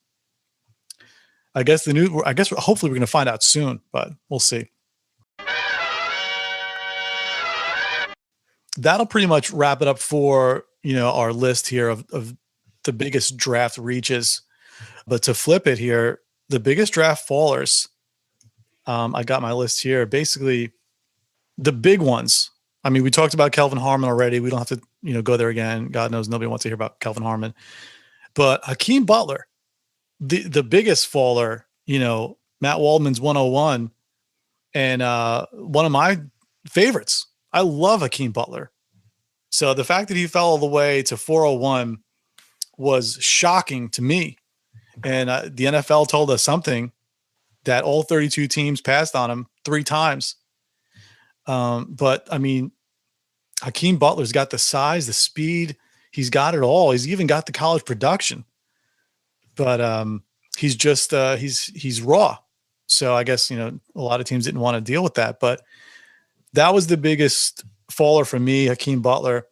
I guess hopefully we're going to find out soon, but we'll see. That'll pretty much wrap it up for, you know, our list here of the biggest draft reaches. But to flip it here, the biggest draft fallers, I got my list here. Basically, the big ones. I mean, we talked about Kelvin Harmon already. We don't have to, you know, go there again. God knows nobody wants to hear about Kelvin Harmon. But Hakeem Butler, the biggest faller, you know, Matt Waldman's 101, and one of my favorites. I love Hakeem Butler. So the fact that he fell all the way to 401 was shocking to me. And the NFL told us something, that all 32 teams passed on him 3 times. But I mean, Hakeem Butler's got the size, the speed. He's got it all. He's even got the college production. But he's just he's raw. So I guess, a lot of teams didn't want to deal with that. But that was the biggest faller for me, Hakeem Butler.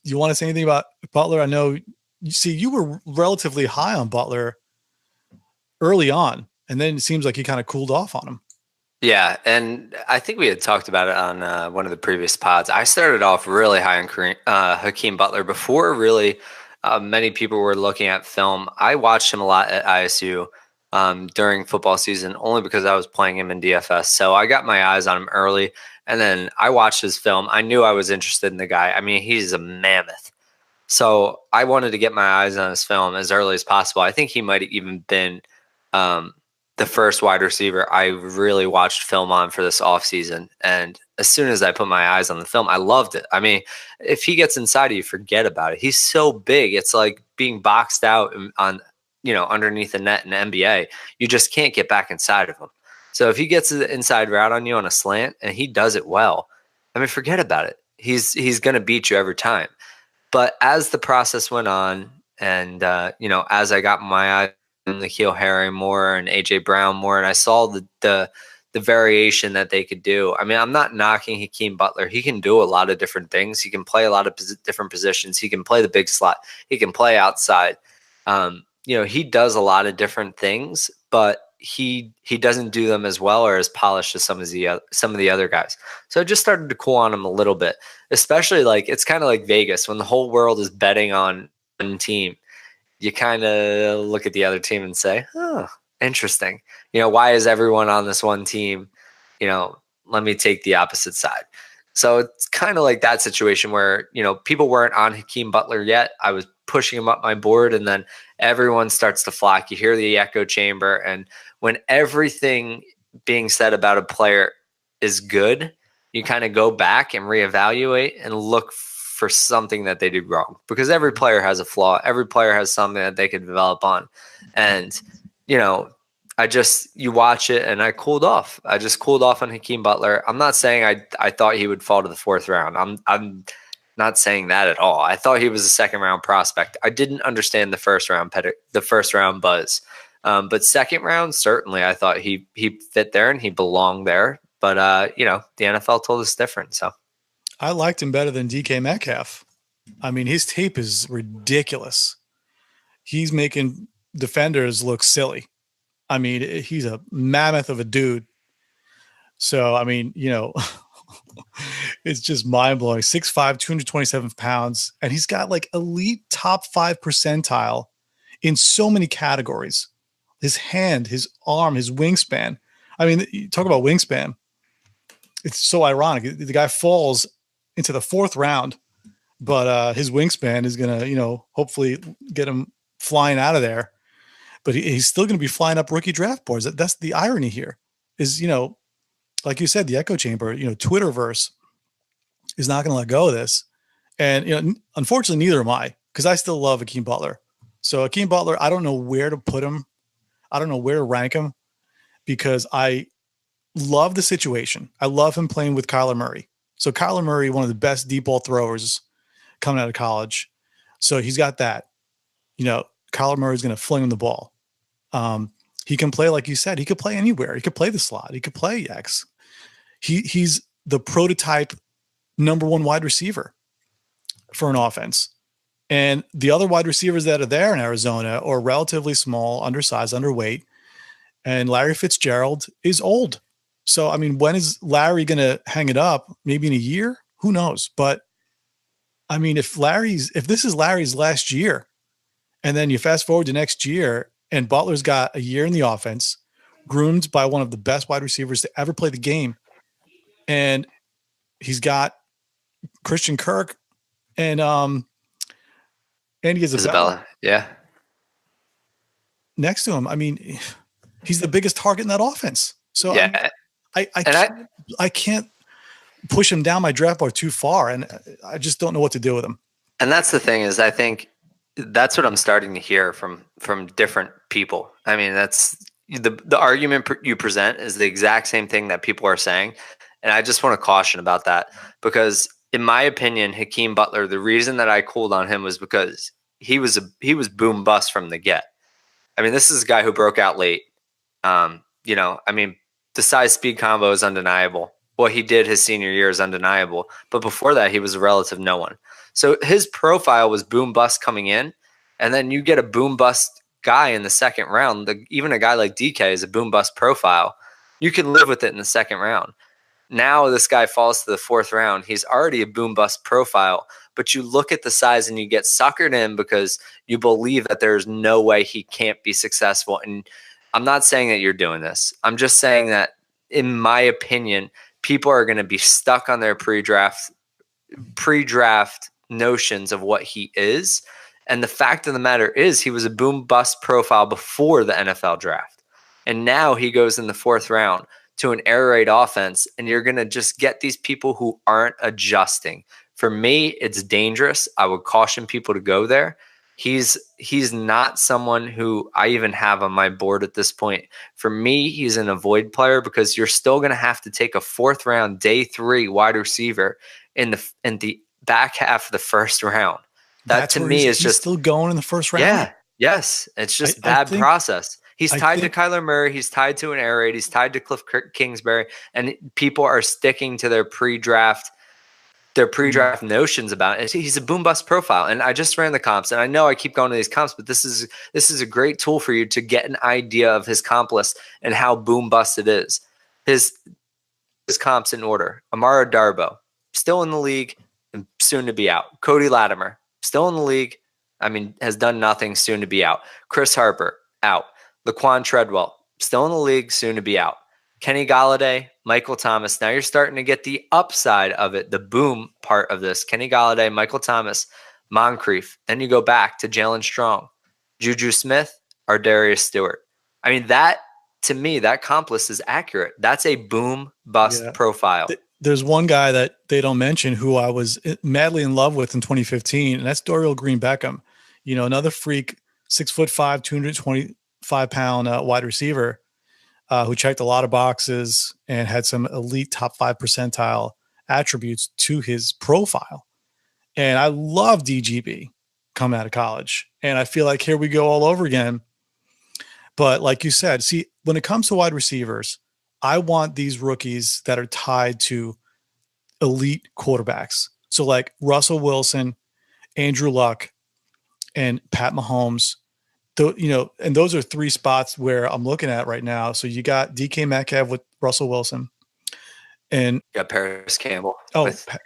You want to say anything about Butler? I know you were relatively high on Butler early on, and then it seems like he kind of cooled off on him. Yeah, and I think we had talked about it on one of the previous pods. I started off really high on Hakeem Butler before really many people were looking at film. I watched him a lot at ISU during football season only because I was playing him in DFS. So I got my eyes on him early, and then I watched his film. I knew I was interested in the guy. I mean, he's a mammoth. So I wanted to get my eyes on his film as early as possible. I think he might have even been the first wide receiver I really watched film on for this offseason. And as soon as I put my eyes on the film, I loved it. I mean, if he gets inside of you, forget about it. He's so big. It's like being boxed out on, underneath the net in the NBA. You just can't get back inside of him. So if he gets the inside route on you on a slant and he does it well, I mean, forget about it. He's going to beat you every time. But as the process went on and, as I got my eye on N'Keal Harry more and AJ Brown more, and I saw the variation that they could do. I mean, I'm not knocking Hakeem Butler. He can do a lot of different things. He can play a lot of different positions. He can play the big slot. He can play outside. He does a lot of different things, but he doesn't do them as well or as polished as some of the other guys. So I just started to cool on him a little bit, especially it's kind of like Vegas when the whole world is betting on one team. You kind of look at the other team and say, oh, interesting. Why is everyone on this one team? Let me take the opposite side. So it's kind of like that situation where, people weren't on Hakeem Butler yet. I was pushing him up my board, and then everyone starts to flock. You hear the echo chamber. And when everything being said about a player is good, you kind of go back and reevaluate and look for something that they did wrong, because every player has a flaw. Every player has something that they could develop on. And, you watch it and I cooled off. I just cooled off on Hakeem Butler. I'm not saying I thought he would fall to the fourth round. I'm not saying that at all. I thought he was a second round prospect. I didn't understand the first round buzz. But second round, certainly I thought he fit there and he belonged there. But, the NFL told us different. So I liked him better than DK Metcalf. I mean, his tape is ridiculous. He's making defenders look silly. I mean, he's a mammoth of a dude. So, I mean, it's just mind-blowing. 6'5", 227 pounds. And he's got elite top 5 percentile in so many categories. His hand, his arm, his wingspan. I mean, you talk about wingspan. It's so ironic. The guy falls into the fourth round, but his wingspan is going to, hopefully get him flying out of there. But he's still going to be flying up rookie draft boards. That's the irony here is, like you said, the echo chamber, Twitterverse is not going to let go of this. And, unfortunately, neither am I, because I still love Hakeem Butler. So Hakeem Butler, I don't know where to put him. I don't know where to rank him, because I love the situation. I love him playing with Kyler Murray. So Kyler Murray, one of the best deep ball throwers coming out of college. So he's got that. Kyler Murray's going to fling him the ball. He can play, like you said, he could play anywhere. He could play the slot. He could play X. He's the prototype number one wide receiver for an offense. And the other wide receivers that are there in Arizona are relatively small, undersized, underweight. And Larry Fitzgerald is old. So, I mean, when is Larry going to hang it up? Maybe in a year? Who knows? But, I mean, if this is Larry's last year, and then you fast forward to next year, and Butler's got a year in the offense, groomed by one of the best wide receivers to ever play the game, and he's got Christian Kirk and Andy Isabella, next to him. I mean, he's the biggest target in that offense. So yeah. I can't push him down my draft board too far, and I just don't know what to do with him. And that's the thing is, I think that's what I'm starting to hear from different people. I mean, that's the argument you present is the exact same thing that people are saying. And I just want to caution about that because, in my opinion, Hakeem Butler, the reason that I cooled on him was because he was boom bust from the get. I mean, this is a guy who broke out late. The size speed combo is undeniable. What he did his senior year is undeniable. But before that, he was a relative no one. So his profile was boom bust coming in, and then you get a boom bust guy in the second round. Even a guy like DK is a boom bust profile. You can live with it in the second round. Now this guy falls to the fourth round. He's already a boom bust profile, but you look at the size and you get suckered in because you believe that there's no way he can't be successful. And I'm not saying that you're doing this. I'm just saying that, in my opinion, people are going to be stuck on their pre-draft notions of what he is. And the fact of the matter is he was a boom bust profile before the NFL draft. And now he goes in the fourth round to an air raid offense, and you're going to just get these people who aren't adjusting. For me, it's dangerous. I would caution people to go there. He's not someone who I even have on my board at this point. For me, he's an avoid player because you're still going to have to take a fourth round, day 3 wide receiver in the back half of the first round. That to me is just still going in the first round. Yeah. Yes. It's just bad process. He's tied to Kyler Murray. He's tied to an air raid. He's tied to Cliff Kingsbury. And people are sticking to their pre-draft notions about it. He's a boom bust profile. And I just ran the comps. And I know I keep going to these comps, but this is a great tool for you to get an idea of his comp list and how boom bust it is. His comps in order. Amara Darboh, still in the league and soon to be out. Cody Latimer, still in the league. Has done nothing, soon to be out. Chris Harper, out. Laquan Treadwell, still in the league, soon to be out. Kenny Galladay, Michael Thomas. Now you're starting to get the upside of it, the boom part of this. Kenny Galladay, Michael Thomas, Moncrief. Then you go back to Jalen Strong, Juju Smith, or Darius Stewart. That, to me, that comp list is accurate. That's a boom bust profile. There's one guy that they don't mention who I was madly in love with in 2015, and that's Dorial Green-Beckham. Another freak, 6'5", 225-pound wide receiver who checked a lot of boxes and had some elite top 5 percentile attributes to his profile. And I love DGB coming out of college. And I feel like here we go all over again. But like you said, see, when it comes to wide receivers, I want these rookies that are tied to elite quarterbacks. So like Russell Wilson, Andrew Luck, and Pat Mahomes. And those are 3 spots where I'm looking at right now. So you got DK Metcalf with Russell Wilson, and you got Paris Campbell.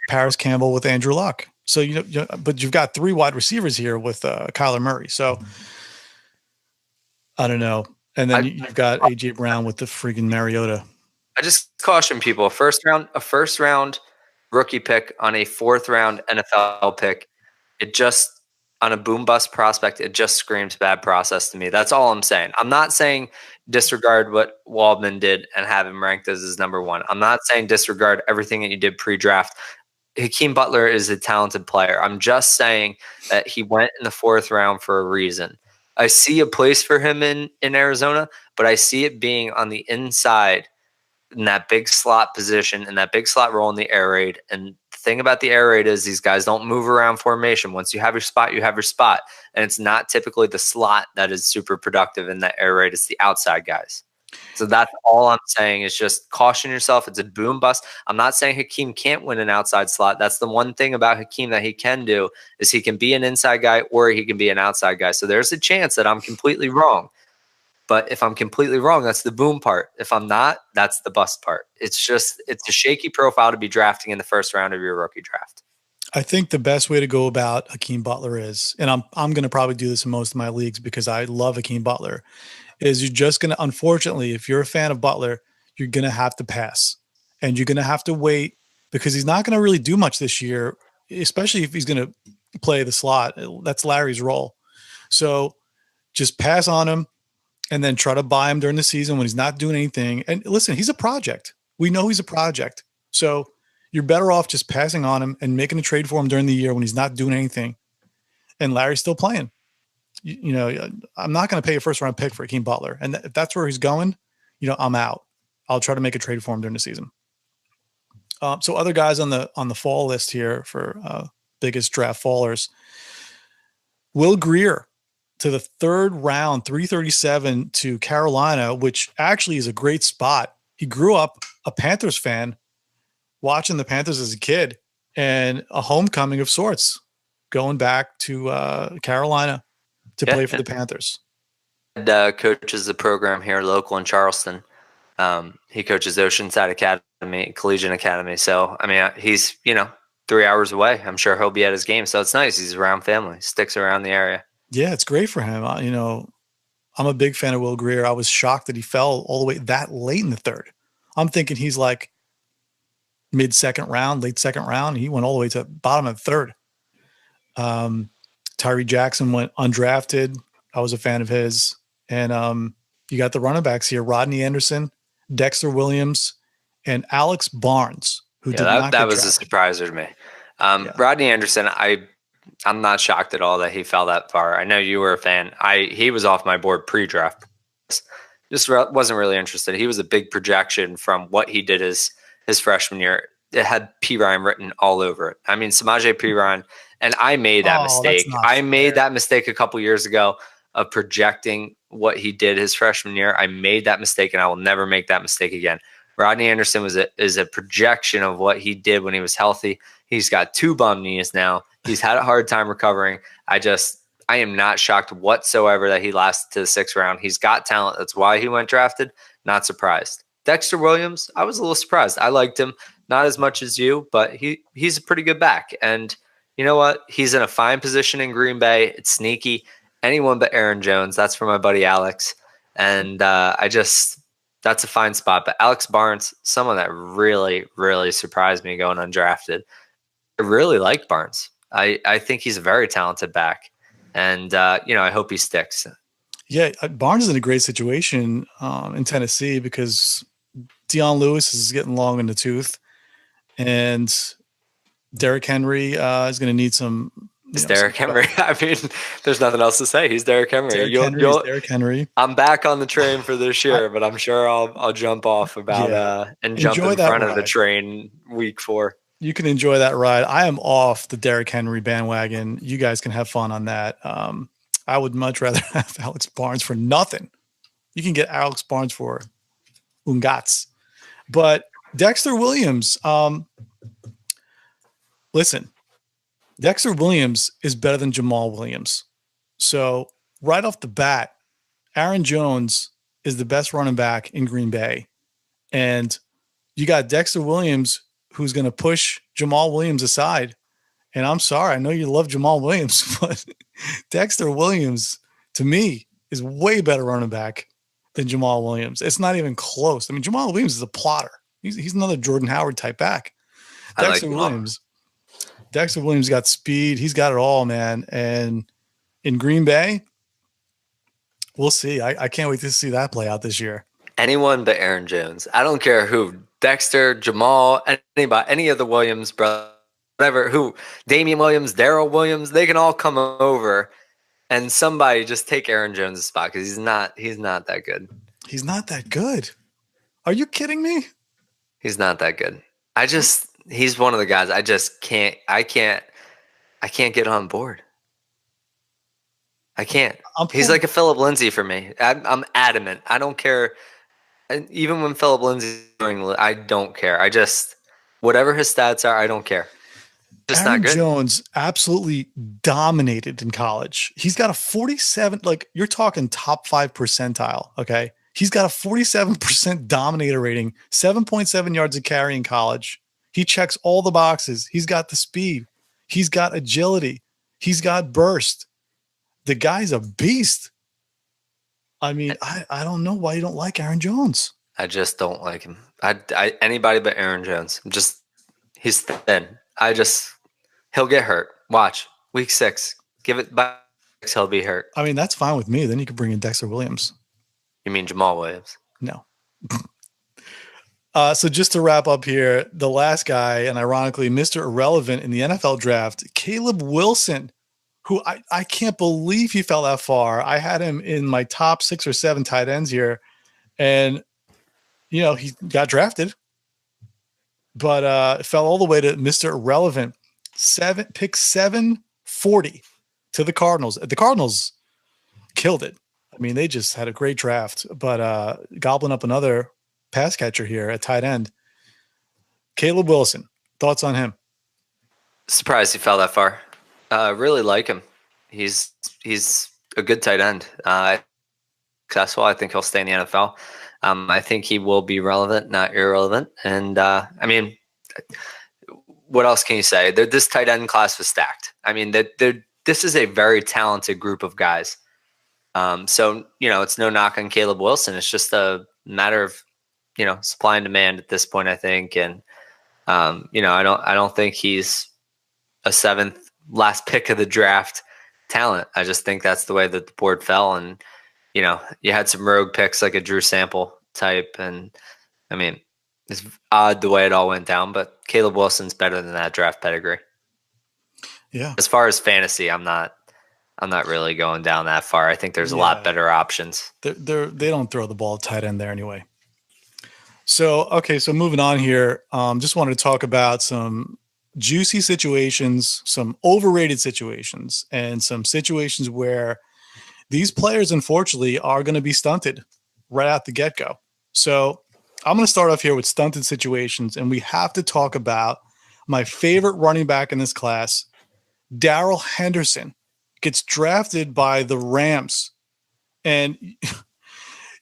Paris Campbell with Andrew Luck. So but you've got 3 wide receivers here with Kyler Murray. So I don't know. And then you've got AJ Brown with the freaking Mariota. I just caution people: a first round rookie pick on a 4th round NFL pick. On a boom bust prospect, it just screams bad process to me. That's all I'm saying. I'm not saying disregard what Waldman did and have him ranked as his number 1. I'm not saying disregard everything that you did pre-draft. Hakeem Butler is a talented player. I'm just saying that he went in the 4th round for a reason. I see a place for him in Arizona, but I see it being on the inside in that big slot position, in that big slot role in the air raid. And the thing about the air raid is these guys don't move around formation. Once you have your spot, you have your spot. And it's not typically the slot that is super productive in that air raid. It's the outside guys. So that's all I'm saying is just caution yourself. It's a boom bust. I'm not saying Hakeem can't win an outside slot. That's the one thing about Hakeem that he can do is he can be an inside guy or he can be an outside guy. So there's a chance that I'm completely wrong. But if I'm completely wrong, that's the boom part. If I'm not, that's the bust part. It's a shaky profile to be drafting in the 1st round of your rookie draft. I think the best way to go about Hakeem Butler is, and I'm going to probably do this in most of my leagues because I love Hakeem Butler, is you're just going to, unfortunately, if you're a fan of Butler, you're going to have to pass. And you're going to have to wait because he's not going to really do much this year, especially if he's going to play the slot. That's Larry's role. So just pass on him. And then try to buy him during the season when he's not doing anything. And listen, he's a project. We know he's a project. So you're better off just passing on him and making a trade for him during the year when he's not doing anything. And Larry's still playing. I'm not going to pay a 1st round pick for Hakeem Butler. And if that's where he's going, I'm out. I'll try to make a trade for him during the season. So other guys on the fall list here for biggest draft fallers. Will Grier to the 3rd round, 337 to Carolina, which actually is a great spot. He grew up a Panthers fan, watching the Panthers as a kid, and a homecoming of sorts, going back to Carolina to play for the Panthers. Coaches the program here local in Charleston. He coaches Oceanside Academy, Collegiate Academy. So, I mean, he's, 3 hours away. I'm sure he'll be at his game. So it's nice. He's around family, sticks around the area. Yeah, it's great for him. I'm a big fan of Will Grier. I was shocked that he fell all the way that late in the 3rd. I'm thinking he's like mid-second round, late second round. He went all the way to bottom of the 3rd. Tyree Jackson went undrafted. I was a fan of his. And you got the running backs here, Rodney Anderson, Dexter Williams, and Alex Barnes, who did not that get was drafted. A surpriser to me. Rodney Anderson, I'm not shocked at all that he fell that far. I know you were a fan. He was off my board pre-draft. Just wasn't really interested. He was a big projection from what he did his freshman year. It had P. Ryan written all over it. I mean, Samaje P. Ryan, and I made that mistake. I made that mistake a couple years ago of projecting what he did his freshman year. I made that mistake, and I will never make that mistake again. Rodney Anderson is a projection of what he did when he was healthy. He's got 2 bum knees now. He's had a hard time recovering. I am not shocked whatsoever that he lasted to the 6th round. He's got talent. That's why he went drafted. Not surprised. Dexter Williams, I was a little surprised. I liked him, not as much as you, but he's a pretty good back. And you know what? He's in a fine position in Green Bay. It's sneaky. Anyone but Aaron Jones. That's for my buddy Alex. And that's a fine spot. But Alex Barnes, someone that really, really surprised me going undrafted. I really like Barnes. I think he's a very talented back. And, I hope he sticks. Yeah, Barnes is in a great situation in Tennessee because Deion Lewis is getting long in the tooth. And Derrick Henry is going to need some. It's Derrick Henry. I mean, there's nothing else to say. He's Derrick Henry. Derrick Henry. I'm back on the train for this year, but I'm sure I'll jump off and jump in front of the train week 4. You can enjoy that ride. I am off the Derrick Henry bandwagon. You guys can have fun on that. I would much rather have Alex Barnes for nothing. You can get Alex Barnes for ungats. But Dexter Williams, listen, Dexter Williams is better than Jamal Williams. So right off the bat, Aaron Jones is the best running back in Green Bay. And you got Dexter Williams who's going to push Jamal Williams aside. And I'm sorry, I know you love Jamal Williams, but Dexter Williams, to me, is way better running back than Jamal Williams. It's not even close. I mean, Jamal Williams is a plotter. He's another Jordan Howard type back. Dexter Williams got speed. He's got it all, man. And in Green Bay, we'll see. I can't wait to see that play out this year. Anyone but Aaron Jones. I don't care who. Dexter, Jamal, anybody, any of the Williams brothers, whatever, who, Damian Williams, Darrell Williams, they can all come over and somebody just take Aaron Jones' spot because he's not that good. He's not that good. Are you kidding me? He's not that good. He's one of the guys I can't get on board. I can't. He's like a Phillip Lindsay for me. I'm adamant. I don't care. And even when Phillip Lindsay's doing, I don't care. Whatever his stats are, I don't care. Just Aaron not good. Jones absolutely dominated in college. He's got a 47, like you're talking top 5 percentile. Okay. He's got a 47% dominator rating, 7.7 yards a carry in college. He checks all the boxes. He's got the speed. He's got agility. He's got burst. The guy's a beast. I mean, I don't know why you don't like Aaron Jones. I just don't like him. Anybody but Aaron Jones. He's thin. He'll get hurt. Watch week 6. Give it by 6. He'll be hurt. I mean, that's fine with me. Then you could bring in Dexter Williams. You mean Jamal Williams? No. So just to wrap up here, the last guy, and ironically, Mr. Irrelevant in the NFL draft, Caleb Wilson, who I can't believe he fell that far. I had him in my top 6 or 7 tight ends here. And, he got drafted. but it fell all the way to Mr. Irrelevant. Pick 740 to the Cardinals. The Cardinals killed it. I mean, they just had a great draft, but gobbling up another pass catcher here at tight end. Caleb Wilson, thoughts on him? Surprised he fell that far. Really like him. He's a good tight end. Successful. I think he'll stay in the NFL. I think he will be relevant, not irrelevant. And I mean, what else can you say? This tight end class was stacked. I mean, this is a very talented group of guys. So, it's no knock on Caleb Wilson. It's just a matter of, supply and demand at this point, I think. And, I don't think he's a 7th last pick of the draft talent. I just think that's the way that the board fell. And, you had some rogue picks like a Drew Sample type. And I mean, it's odd the way it all went down, but Caleb Wilson's better than that draft pedigree. Yeah. As far as fantasy, I'm not really going down that far. I think there's a lot better options. They don't throw the ball tight end there anyway. So moving on here, just wanted to talk about some juicy situations, some overrated situations, and some situations where these players, unfortunately, are going to be stunted right out the get-go. So I'm going to start off here with stunted situations, and we have to talk about my favorite running back in this class, Darrell Henderson. Gets drafted by the Rams, and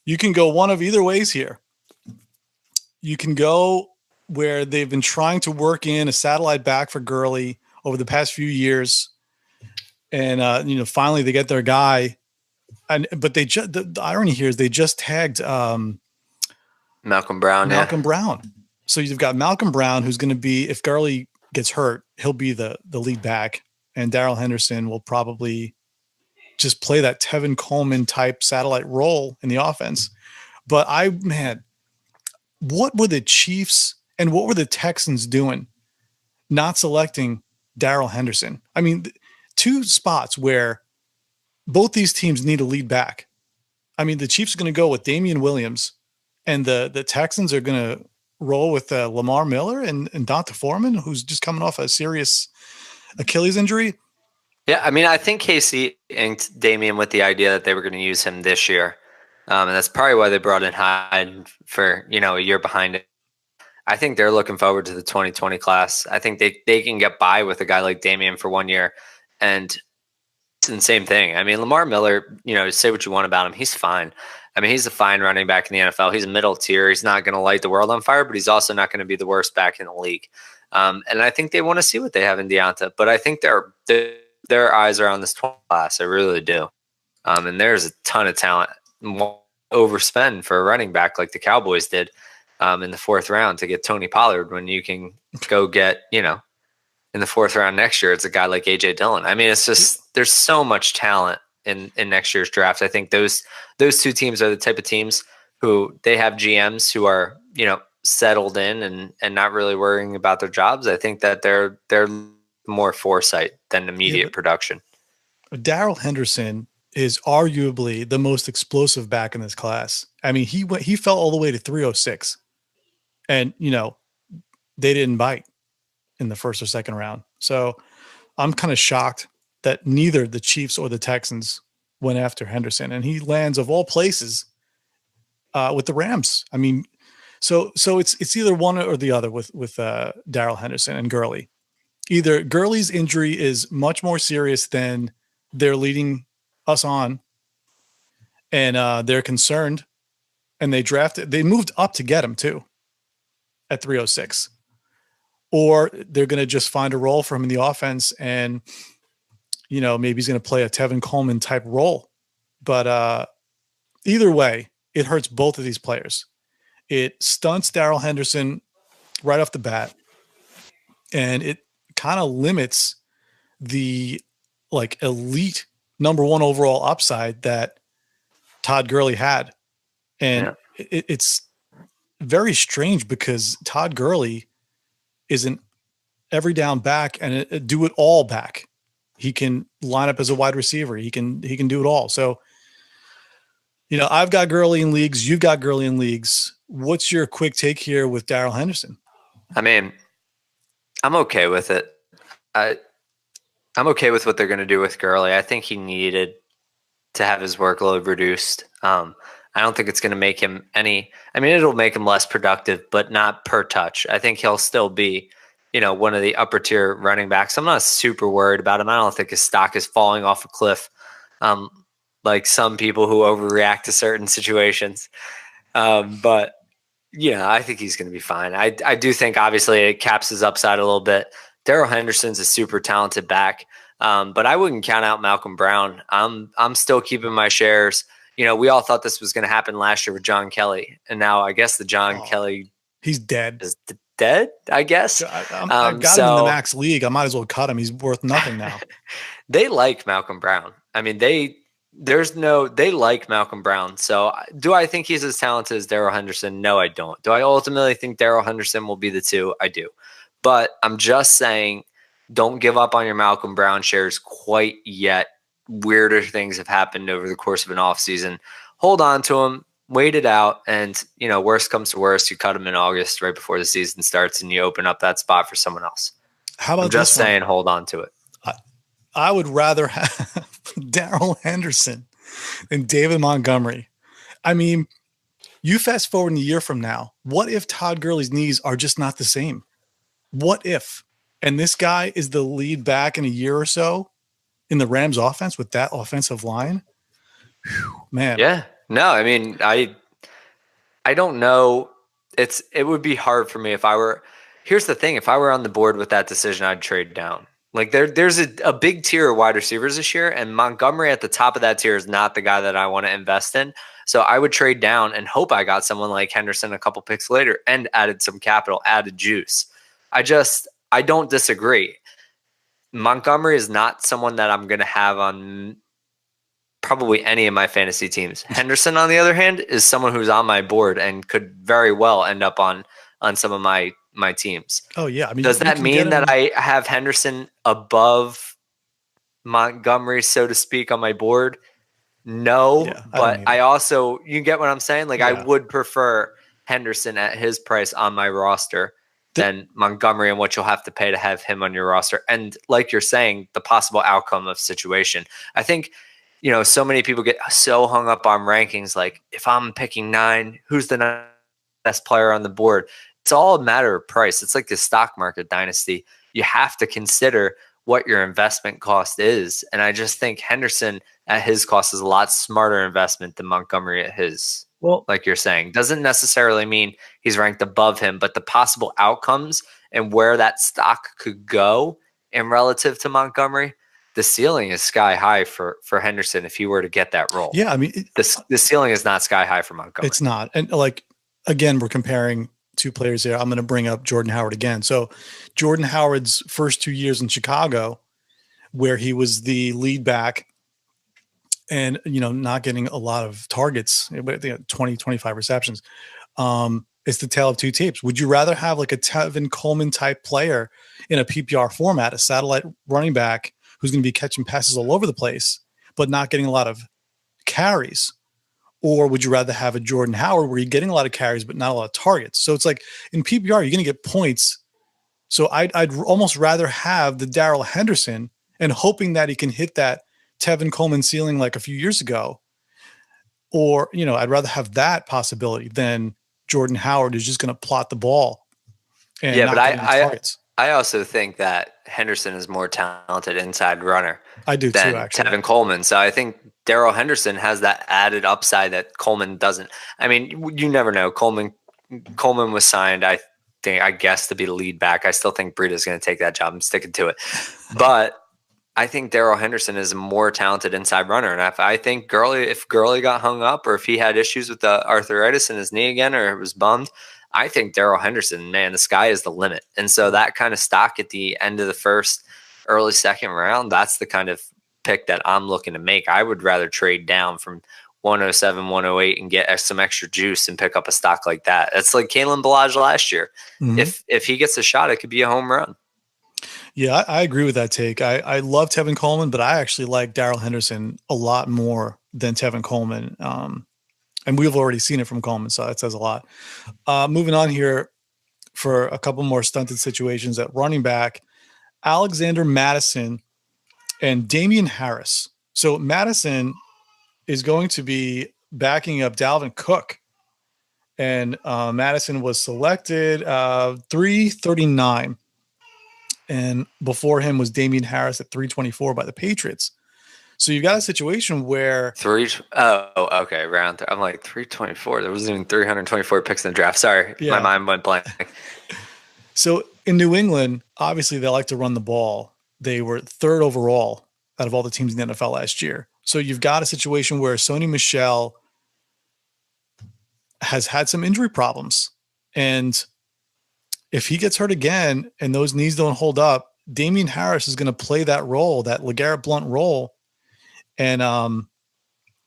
you can go one of either ways here. You can go where they've been trying to work in a satellite back for Gurley over the past few years, and finally they get their guy. But the irony here is they just tagged Malcolm Brown. Brown. So you've got Malcolm Brown, who's going to be, if Gurley gets hurt, he'll be the lead back. And Darrell Henderson will probably just play that Tevin Coleman type satellite role in the offense. But what were the Chiefs and what were the Texans doing not selecting Darrell Henderson? I mean, 2 spots where both these teams need a lead back. I mean, the Chiefs are going to go with Damian Williams, and the Texans are going to roll with Lamar Miller and Donta Foreman, who's just coming off a serious Achilles injury. Yeah, I mean, I think KC inked Damian with the idea that they were going to use him this year. And that's probably why they brought in Hyde for, a year behind it. I think they're looking forward to the 2020 class. I think they can get by with a guy like Damian for 1 year. And it's the same thing. I mean, Lamar Miller, say what you want about him. He's fine. I mean, he's a fine running back in the NFL. He's a middle tier. He's not going to light the world on fire, but he's also not going to be the worst back in the league. And I think they want to see what they have in Dionte. But I think their eyes are on this 20 class. I really do. And there's a ton of talent. Overspend for a running back like the Cowboys did in the 4th round to get Tony Pollard when you can go get, in the 4th round next year, it's a guy like A.J. Dillon. I mean, it's just there's so much talent in next year's draft. I think those 2 teams are the type of teams who they have GMs who are, settled in and not really worrying about their jobs. I think that they're more foresight than immediate production. Darrell Henderson is arguably the most explosive back in this class. I mean, he fell all the way to 306, and they didn't bite in the 1st or 2nd round. So I'm kind of shocked that neither the Chiefs or the Texans went after Henderson, and he lands of all places with the Rams. I mean, so it's either one or the other with Darrell Henderson and Gurley. Either Gurley's injury is much more serious than they're leading us on, and they're concerned, and they moved up to get him too at 306, or they're going to just find a role for him in the offense, and maybe he's going to play a Tevin Coleman type role. But either way, it hurts both of these players. It stunts Darrell Henderson right off the bat, and it kind of limits the elite number 1 overall upside that Todd Gurley had. And it's very strange because Todd Gurley is an every down back and a do it all back. He can line up as a wide receiver. He can do it all. So, I've got Gurley in leagues. You've got Gurley in leagues. What's your quick take here with Darrell Henderson? I mean, I'm okay with it. I'm okay with what they're going to do with Gurley. I think he needed to have his workload reduced. I don't think it's going to make him it'll make him less productive, but not per touch. I think he'll still be, one of the upper tier running backs. I'm not super worried about him. I don't think his stock is falling off a cliff. Like some people who overreact to certain situations. But I think he's going to be fine. I do think obviously it caps his upside a little bit. Darrell Henderson's a super talented back. But I wouldn't count out Malcolm Brown. I'm still keeping my shares. We all thought this was going to happen last year with John Kelly. And now I guess the John Kelly he's dead. Is dead, I guess. I've got him in the max league. I might as well cut him. He's worth nothing now. They like Malcolm Brown. I mean, they like Malcolm Brown. So do I think he's as talented as Darrell Henderson? No, I don't. Do I ultimately think Darrell Henderson will be the two? I do. But I'm just saying, don't give up on your Malcolm Brown shares quite yet. Weirder things have happened over the course of an offseason. Hold on to him, wait it out, and worst comes to worst, you cut him in August right before the season starts, and you open up that spot for someone else. How about I'm just saying, hold on to it. I would rather have Darrell Henderson than David Montgomery. I mean, you fast forward in a year from now, what if Todd Gurley's knees are just not the same? What if? And this guy is the lead back in a year or so in the Rams offense with that offensive line? Whew, man. Yeah. No, I mean, I don't know. It would be hard for me if I were – here's the thing. If I were on the board with that decision, I'd trade down. Like there's a big tier of wide receivers this year, and Montgomery at the top of that tier is not the guy that I want to invest in. So I would trade down and hope I got someone like Henderson a couple picks later and added some capital, added juice. I don't disagree. Montgomery is not someone that I'm going to have on probably any of my fantasy teams. Henderson, on the other hand, is someone who's on my board and could very well end up on some of my teams. Oh, yeah. I mean, does that mean that I have Henderson above Montgomery, so to speak, on my board? No, but I also, you get what I'm saying? Like, I would prefer Henderson at his price on my roster than Montgomery and what you'll have to pay to have him on your roster. And like you're saying, the possible outcome of situation. I think, so many people get so hung up on rankings. Like, if I'm picking 9, who's the best player on the board? It's all a matter of price. It's like the stock market dynasty. You have to consider what your investment cost is. And I just think Henderson at his cost is a lot smarter investment than Montgomery at his. Well, like you're saying, doesn't necessarily mean he's ranked above him, but the possible outcomes and where that stock could go in relative to Montgomery, the ceiling is sky high for Henderson if he were to get that role. Yeah, I mean, the ceiling is not sky high for Montgomery. It's not. And again, we're comparing two players here. I'm going to bring up Jordan Howard again. So Jordan Howard's first 2 years in Chicago, where he was the lead back and, not getting a lot of targets, 20, 25 receptions. It's the tale of two tapes. Would you rather have like a Tevin Coleman type player in a PPR format, a satellite running back who's going to be catching passes all over the place, but not getting a lot of carries? Or would you rather have a Jordan Howard where you're getting a lot of carries, but not a lot of targets? So it's like in PPR, you're going to get points. So I'd almost rather have the Darrell Henderson and hoping that he can hit that Tevin Coleman ceiling like a few years ago. Or, I'd rather have that possibility than Jordan Howard is just going to plot the ball. And yeah, but I also think that Henderson is more talented inside runner. I do than too, actually. Tevin Coleman. So I think Darrell Henderson has that added upside that Coleman doesn't. I mean, you never know. Coleman was signed, I guess, to be the lead back. I still think Breida's going to take that job. I'm sticking to it. But I think Darrell Henderson is a more talented inside runner. And I think if Gurley got hung up or if he had issues with the arthritis in his knee again or was bummed, I think Darrell Henderson, man, the sky is the limit. And so that kind of stock at the end of the first, early second round, that's the kind of pick that I'm looking to make. I would rather trade down from 107, 108 and get some extra juice and pick up a stock like that. It's like Kalen Ballage last year. Mm-hmm. If he gets a shot, it could be a home run. Yeah, I agree with that take. I love Tevin Coleman, but I actually like Darrell Henderson a lot more than Tevin Coleman. And we've already seen it from Coleman, so that says a lot. Moving on here, for a couple more stunted situations at running back, Alexander Madison and Damian Harris. So Madison is going to be backing up Dalvin Cook. And Madison was selected 339. And before him was Damian Harris at 324 by the Patriots. So you've got a situation where round I'm like 324. There wasn't even 324 picks in the draft. Sorry, my mind went blank. So in New England, obviously they like to run the ball. They were third overall out of all the teams in the NFL last year. So you've got a situation where Sony Michel has had some injury problems. And if he gets hurt again and those knees don't hold up, Damian Harris is going to play that role, that LeGarrette Blount role. And,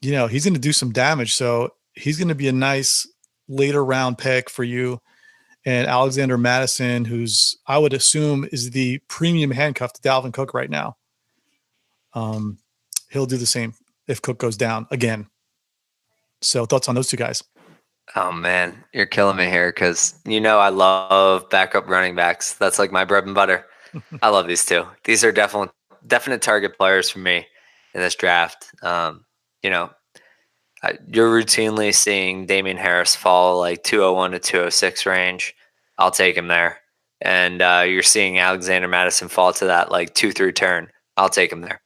he's going to do some damage. So he's going to be a nice later round pick for you. And Alexander Madison, who's, I would assume, is the premium handcuff to Dalvin Cook right now. He'll do the same if Cook goes down again. So thoughts on those two guys? Oh, man, you're killing me here because, I love backup running backs. That's like my bread and butter. I love these two. These are definite target players for me in this draft. You're routinely seeing Damian Harris fall like 201 to 206 range. I'll take him there. And you're seeing Alexander Madison fall to that like 2-3 turn. I'll take him there.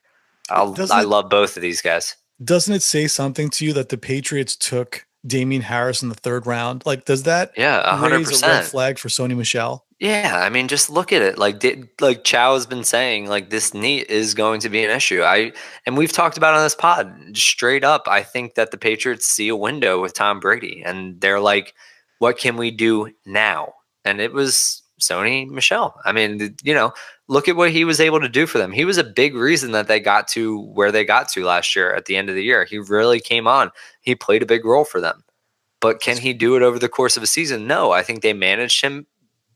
I love both of these guys. Doesn't it say something to you that the Patriots took Damian Harris in the third round? Like, does that 100% raise a red flag for Sony Michel? Yeah, I mean, just look at it. Like Chow has been saying, like this knee is going to be an issue. And we've talked about on this pod straight up. I think that the Patriots see a window with Tom Brady, and they're like, "What can we do now?" And it was Sony Michel. I mean, look at what he was able to do for them. He was a big reason that they got to where they got to last year at the end of the year. He really came on. He played a big role for them. But can he do it over the course of a season? No, I think they managed him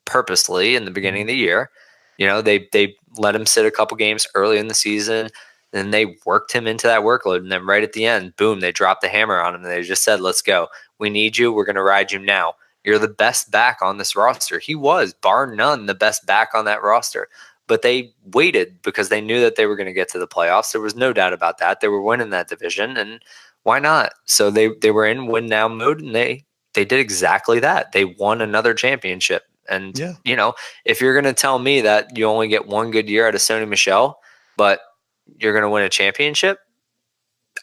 purposely in the beginning of the year. They let him sit a couple games early in the season, and they worked him into that workload. And then right at the end, boom, they dropped the hammer on him. And they just said, let's go. We need you. We're going to ride you now. You're the best back on this roster. He was, bar none, the best back on that roster. But they waited because they knew that they were going to get to the playoffs. There was no doubt about that. They were winning that division, and why not? So they were in win now mode, and they did exactly that. They won another championship. And, if you're going to tell me that you only get one good year out of Sony Michel, but you're going to win a championship,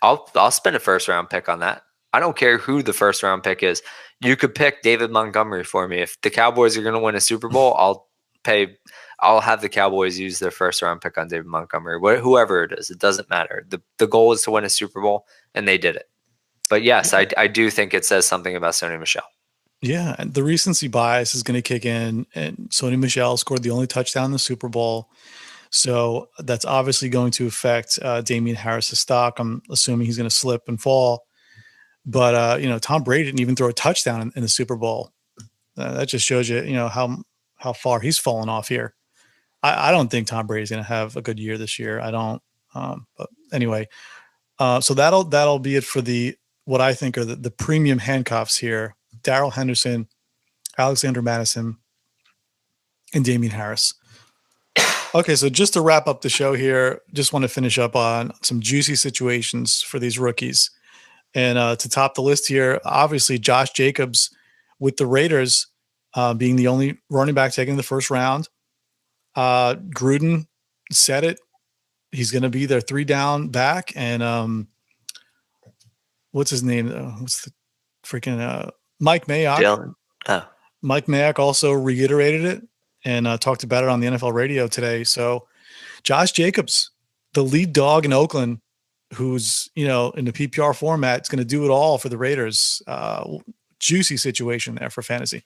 I'll spend a first-round pick on that. I don't care who the first-round pick is. You could pick David Montgomery for me. If the Cowboys are going to win a Super Bowl, I'll have the Cowboys use their first-round pick on David Montgomery. Whoever it is, it doesn't matter. The goal is to win a Super Bowl, and they did it. But, yes, I do think it says something about Sony Michel. Yeah, and the recency bias is going to kick in, and Sony Michel scored the only touchdown in the Super Bowl. So that's obviously going to affect Damian Harris's stock. I'm assuming he's going to slip and fall. But, Tom Brady didn't even throw a touchdown in the Super Bowl. That just shows you, how far he's fallen off here. I don't think Tom Brady's going to have a good year this year. I don't. But anyway, so that'll be it for what I think are the premium handcuffs here. Darrell Henderson, Alexander Madison, and Damian Harris. Okay, so just to wrap up the show here, just want to finish up on some juicy situations for these rookies. And to top the list here, obviously Josh Jacobs with the Raiders being the only running back taken in the first round. Gruden said it. He's going to be their 3-down back. And what's his name? What's the freaking Mike Mayock? Jalen. Oh. Mike Mayock also reiterated it and talked about it on the NFL radio today. So Josh Jacobs, the lead dog in Oakland, who's, in the PPR format, is going to do it all for the Raiders. Juicy situation there for fantasy.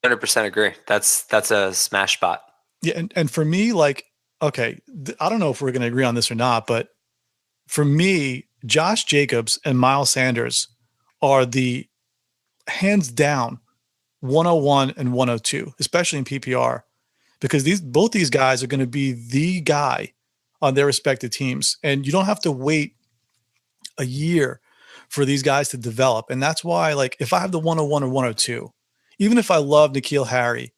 100% agree. That's a smash spot. Yeah. And for me, I don't know if we're going to agree on this or not, but for me, Josh Jacobs and Miles Sanders are the hands down 101 and 102, especially in PPR, because both these guys are going to be the guy on their respective teams. And you don't have to wait a year for these guys to develop. And that's why, if I have the 101 or 102, even if I love N'Keal Harry,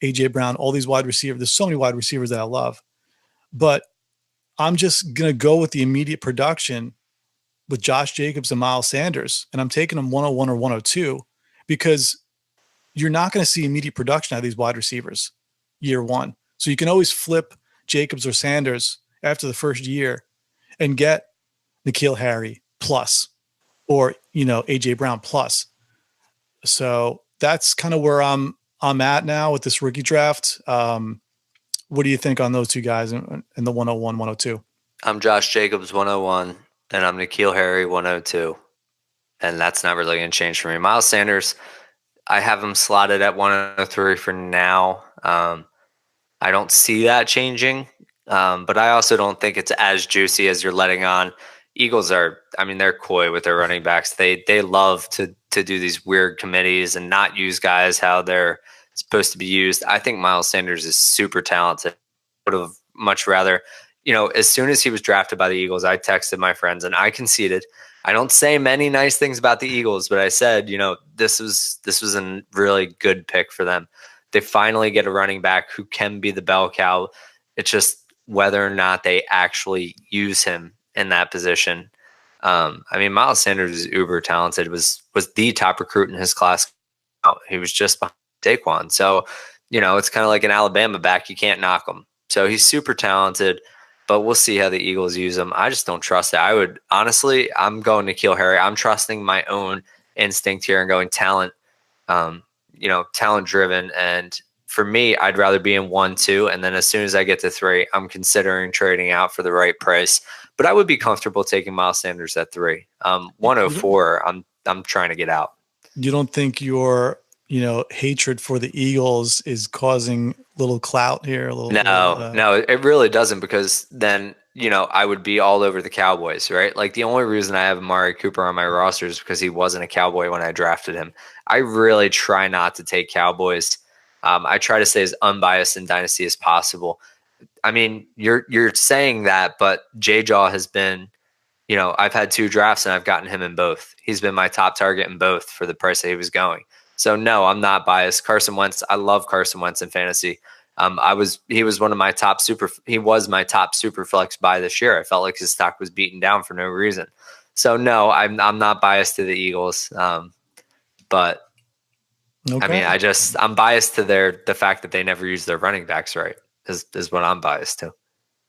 AJ Brown, all these wide receivers, there's so many wide receivers that I love, but I'm just going to go with the immediate production with Josh Jacobs and Miles Sanders. And I'm taking them 101 or 102 because you're not going to see immediate production out of these wide receivers year one. So you can always flip Jacobs or Sanders after the first year and get N'Keal Harry plus, or, AJ Brown plus. So that's kind of where I'm at now with this rookie draft. What do you think on those two guys in the 101, 102? I'm Josh Jacobs 101, and I'm N'Keal Harry 102. And that's not really going to change for me. Miles Sanders, I have him slotted at 103 for now. I don't see that changing, but I also don't think it's as juicy as you're letting on. Eagles are, they're coy with their running backs. They love to do these weird committees and not use guys how they're supposed to be used. I think Miles Sanders is super talented. Would have much rather, as soon as he was drafted by the Eagles, I texted my friends and I conceded. I don't say many nice things about the Eagles, but I said, this was a really good pick for them. They finally get a running back who can be the bell cow. It's just whether or not they actually use him in that position. Miles Sanders is uber talented, was the top recruit in his class. He was just behind Saquon. So, it's kind of like an Alabama back. You can't knock him. So he's super talented, but we'll see how the Eagles use him. I just don't trust it. I'm going to N'Keal Harry. I'm trusting my own instinct here and going talent, talent driven. And for me, I'd rather be in 1, 2. And then as soon as I get to 3, I'm considering trading out for the right price. But I would be comfortable taking Miles Sanders at 3. 104, I'm trying to get out. You don't think your hatred for the Eagles is causing little clout here? No, it really doesn't, because then, I would be all over the Cowboys, right? Like, the only reason I have Amari Cooper on my roster is because he wasn't a Cowboy when I drafted him. I really try not to take Cowboys. I try to stay as unbiased in Dynasty as possible. You're saying that, but J-Jaw has been, I've had 2 drafts and I've gotten him in both. He's been my top target in both for the price that he was going. So no, I'm not biased. Carson Wentz, I love Carson Wentz in fantasy. He was my top super flex buy this year. I felt like his stock was beaten down for no reason. So no, I'm not biased to the Eagles. But okay. I'm biased to the fact that they never use their running backs right is what I'm biased to.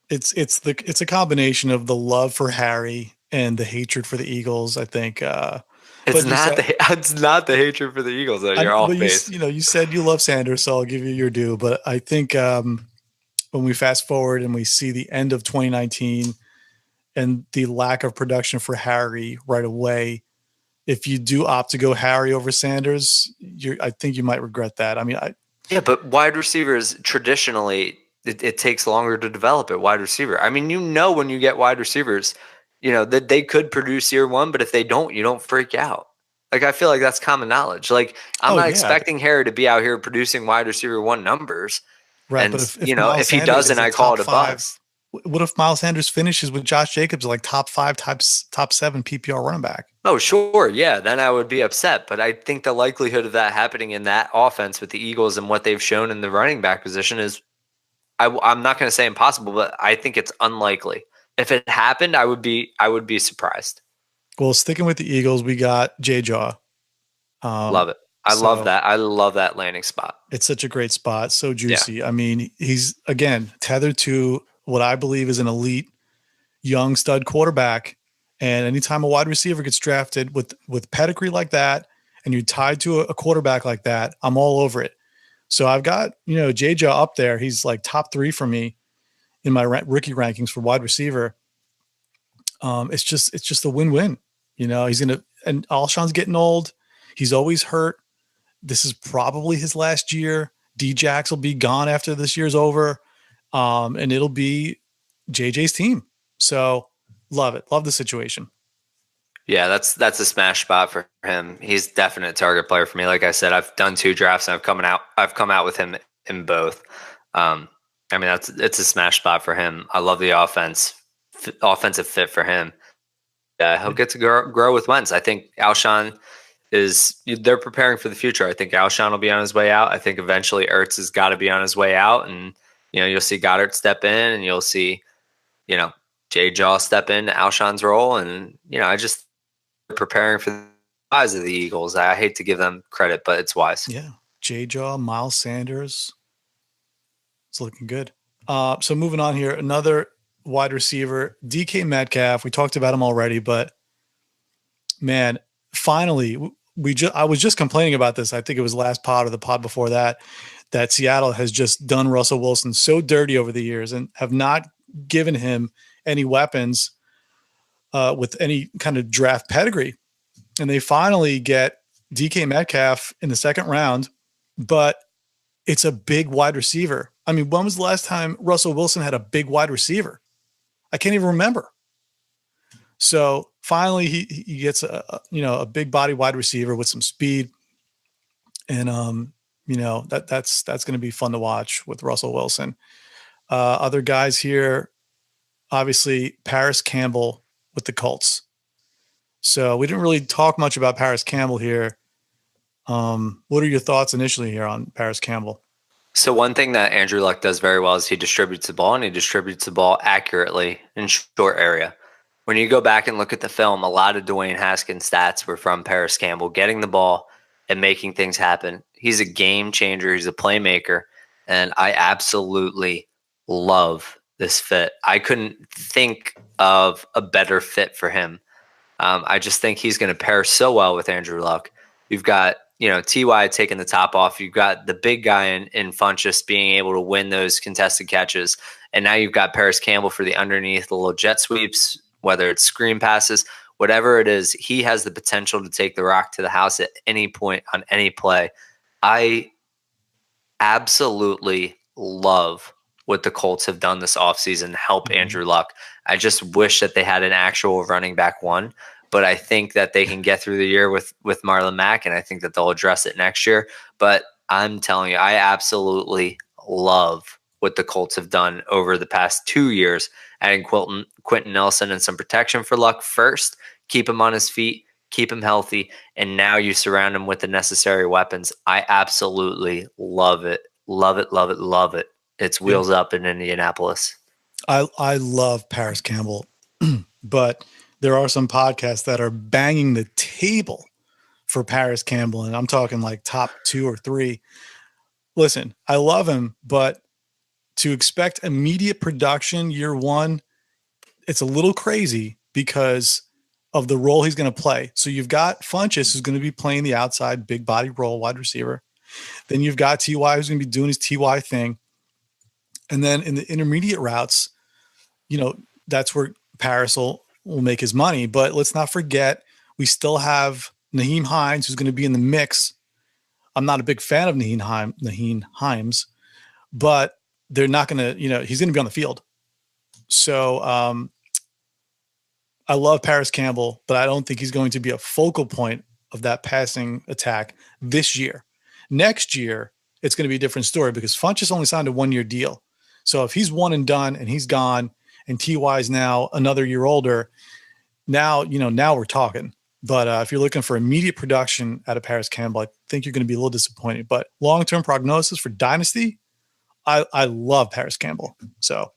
It's a combination of the love for Harry and the hatred for the Eagles, I think. It's not the hatred for the Eagles though. You're off base. You said you love Sanders, so I'll give you your due. But I think when we fast forward and we see the end of 2019 and the lack of production for Harry right away, if you do opt to go Harry over Sanders, I think you might regret that. Yeah, but wide receivers traditionally it takes longer to develop at wide receiver. When you get wide receivers, that they could produce year one, but if they don't, you don't freak out. Like, I feel like that's common knowledge. Like, I'm not expecting Harry to be out here producing wide receiver 1 numbers. Right. And, but if he doesn't, I call it a buzz. What if Miles Sanders finishes with Josh Jacobs like top 5, top 7 PPR running back? Oh, sure. Yeah. Then I would be upset. But I think the likelihood of that happening in that offense with the Eagles and what they've shown in the running back position is, I'm not going to say impossible, but I think it's unlikely. If it happened, I would be surprised. Well, sticking with the Eagles, we got J-Jaw. Love it. I love that. I love that landing spot. It's such a great spot. So juicy. Yeah. He's, again, tethered to what I believe is an elite young stud quarterback. And anytime a wide receiver gets drafted with pedigree like that, and you're tied to a quarterback like that, I'm all over it. So I've got, J-Jaw up there. He's like top 3 for me in my rookie rankings for wide receiver. It's just a win-win. And Alshon's getting old. He's always hurt. This is probably his last year. D-Jax will be gone after this year's over. And it'll be JJ's team. So love it. Love the situation. Yeah, that's a smash spot for him. He's definite target player for me. Like I said, I've done 2 drafts and I've come out with him in both. It's a smash spot for him. I love the offensive fit for him. He'll get to grow with Wentz. I think Alshon they're preparing for the future. I think Alshon will be on his way out. I think eventually Ertz has got to be on his way out, and you'll see Goddard step in, and you'll see Jay Jaw step into Alshon's role, and I just preparing for the eyes of the Eagles. I hate to give them credit, but it's wise. Yeah, Jay Jaw, Miles Sanders, it's looking good. So moving on here, another wide receiver, DK Metcalf. We talked about him already, but man, finally, I was just complaining about this. I think it was last pod or the pod before that Seattle has just done Russell Wilson so dirty over the years and have not given him any weapons with any kind of draft pedigree. And they finally get DK Metcalf in the second round, but it's a big wide receiver. I mean, when was the last time Russell Wilson had a big wide receiver? I can't even remember. So finally he gets a big body wide receiver with some speed. And, that's going to be fun to watch with Russell Wilson. Other guys here, obviously Paris Campbell with the Colts. So we didn't really talk much about Paris Campbell here. What are your thoughts initially here on Paris Campbell? So one thing that Andrew Luck does very well is he distributes the ball, and he distributes the ball accurately in short area. When you go back and look at the film, a lot of Dwayne Haskins stats were from Paris Campbell getting the ball and making things happen. He's a game changer. He's a playmaker, and I absolutely love this fit. I couldn't think of a better fit for him. I just think he's going to pair so well with Andrew Luck. You've got T.Y. taking the top off. You've got the big guy in Funchess being able to win those contested catches. And now you've got Paris Campbell for the underneath, the little jet sweeps, whether it's screen passes, whatever it is. He has the potential to take the rock to the house at any point on any play. I absolutely love what the Colts have done this offseason to help Andrew Luck. I just wish that they had an actual running back one. But I think that they can get through the year with Marlon Mack, and I think that they'll address it next year. But I'm telling you, I absolutely love what the Colts have done over the past 2 years, adding Quentin Nelson and some protection for Luck first, keep him on his feet, keep him healthy, and now you surround him with the necessary weapons. I absolutely love it. Love it, love it, love it. It's wheels up in Indianapolis. I love Paris Campbell, but there are some podcasts that are banging the table for Paris Campbell, and I'm talking like top 2 or 3. Listen, I love him, but to expect immediate production year one, it's a little crazy because of the role he's going to play. So you've got Funchess, who's going to be playing the outside big body role, wide receiver. Then you've got T.Y., who's going to be doing his T.Y. thing. And then in the intermediate routes, that's where Paris will make his money. But let's not forget, we still have Nyheim Hines, who's going to be in the mix. I'm not a big fan of Nyheim Hines, but they're not going to, he's going to be on the field. So I love Paris Campbell, but I don't think he's going to be a focal point of that passing attack this year. Next year, it's going to be a different story because Funchess only signed a 1-year deal. So if he's one and done and he's gone and T.Y. is now another year older, now we're talking. But if you're looking for immediate production out of Paris Campbell, I think you're going to be a little disappointed. But long-term prognosis for Dynasty, I love Paris Campbell. So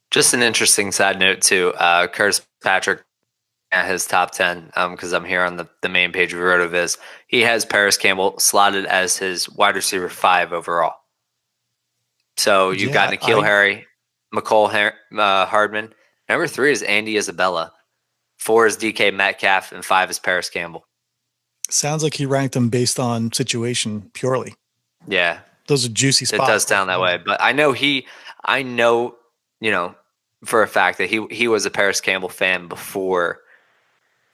just an interesting side note too, Curtis Patrick at his top 10, because I'm here on the main page of RotoViz. He has Paris Campbell slotted as his wide receiver 5 overall. So you've got N'Keal Harry, Mecole, Hardman. Number 3 is Andy Isabella. 4 is DK Metcalf, and 5 is Paris Campbell. Sounds like he ranked them based on situation purely. Yeah. Those are juicy spots. It does sound that way. But I know for a fact that he was a Paris Campbell fan before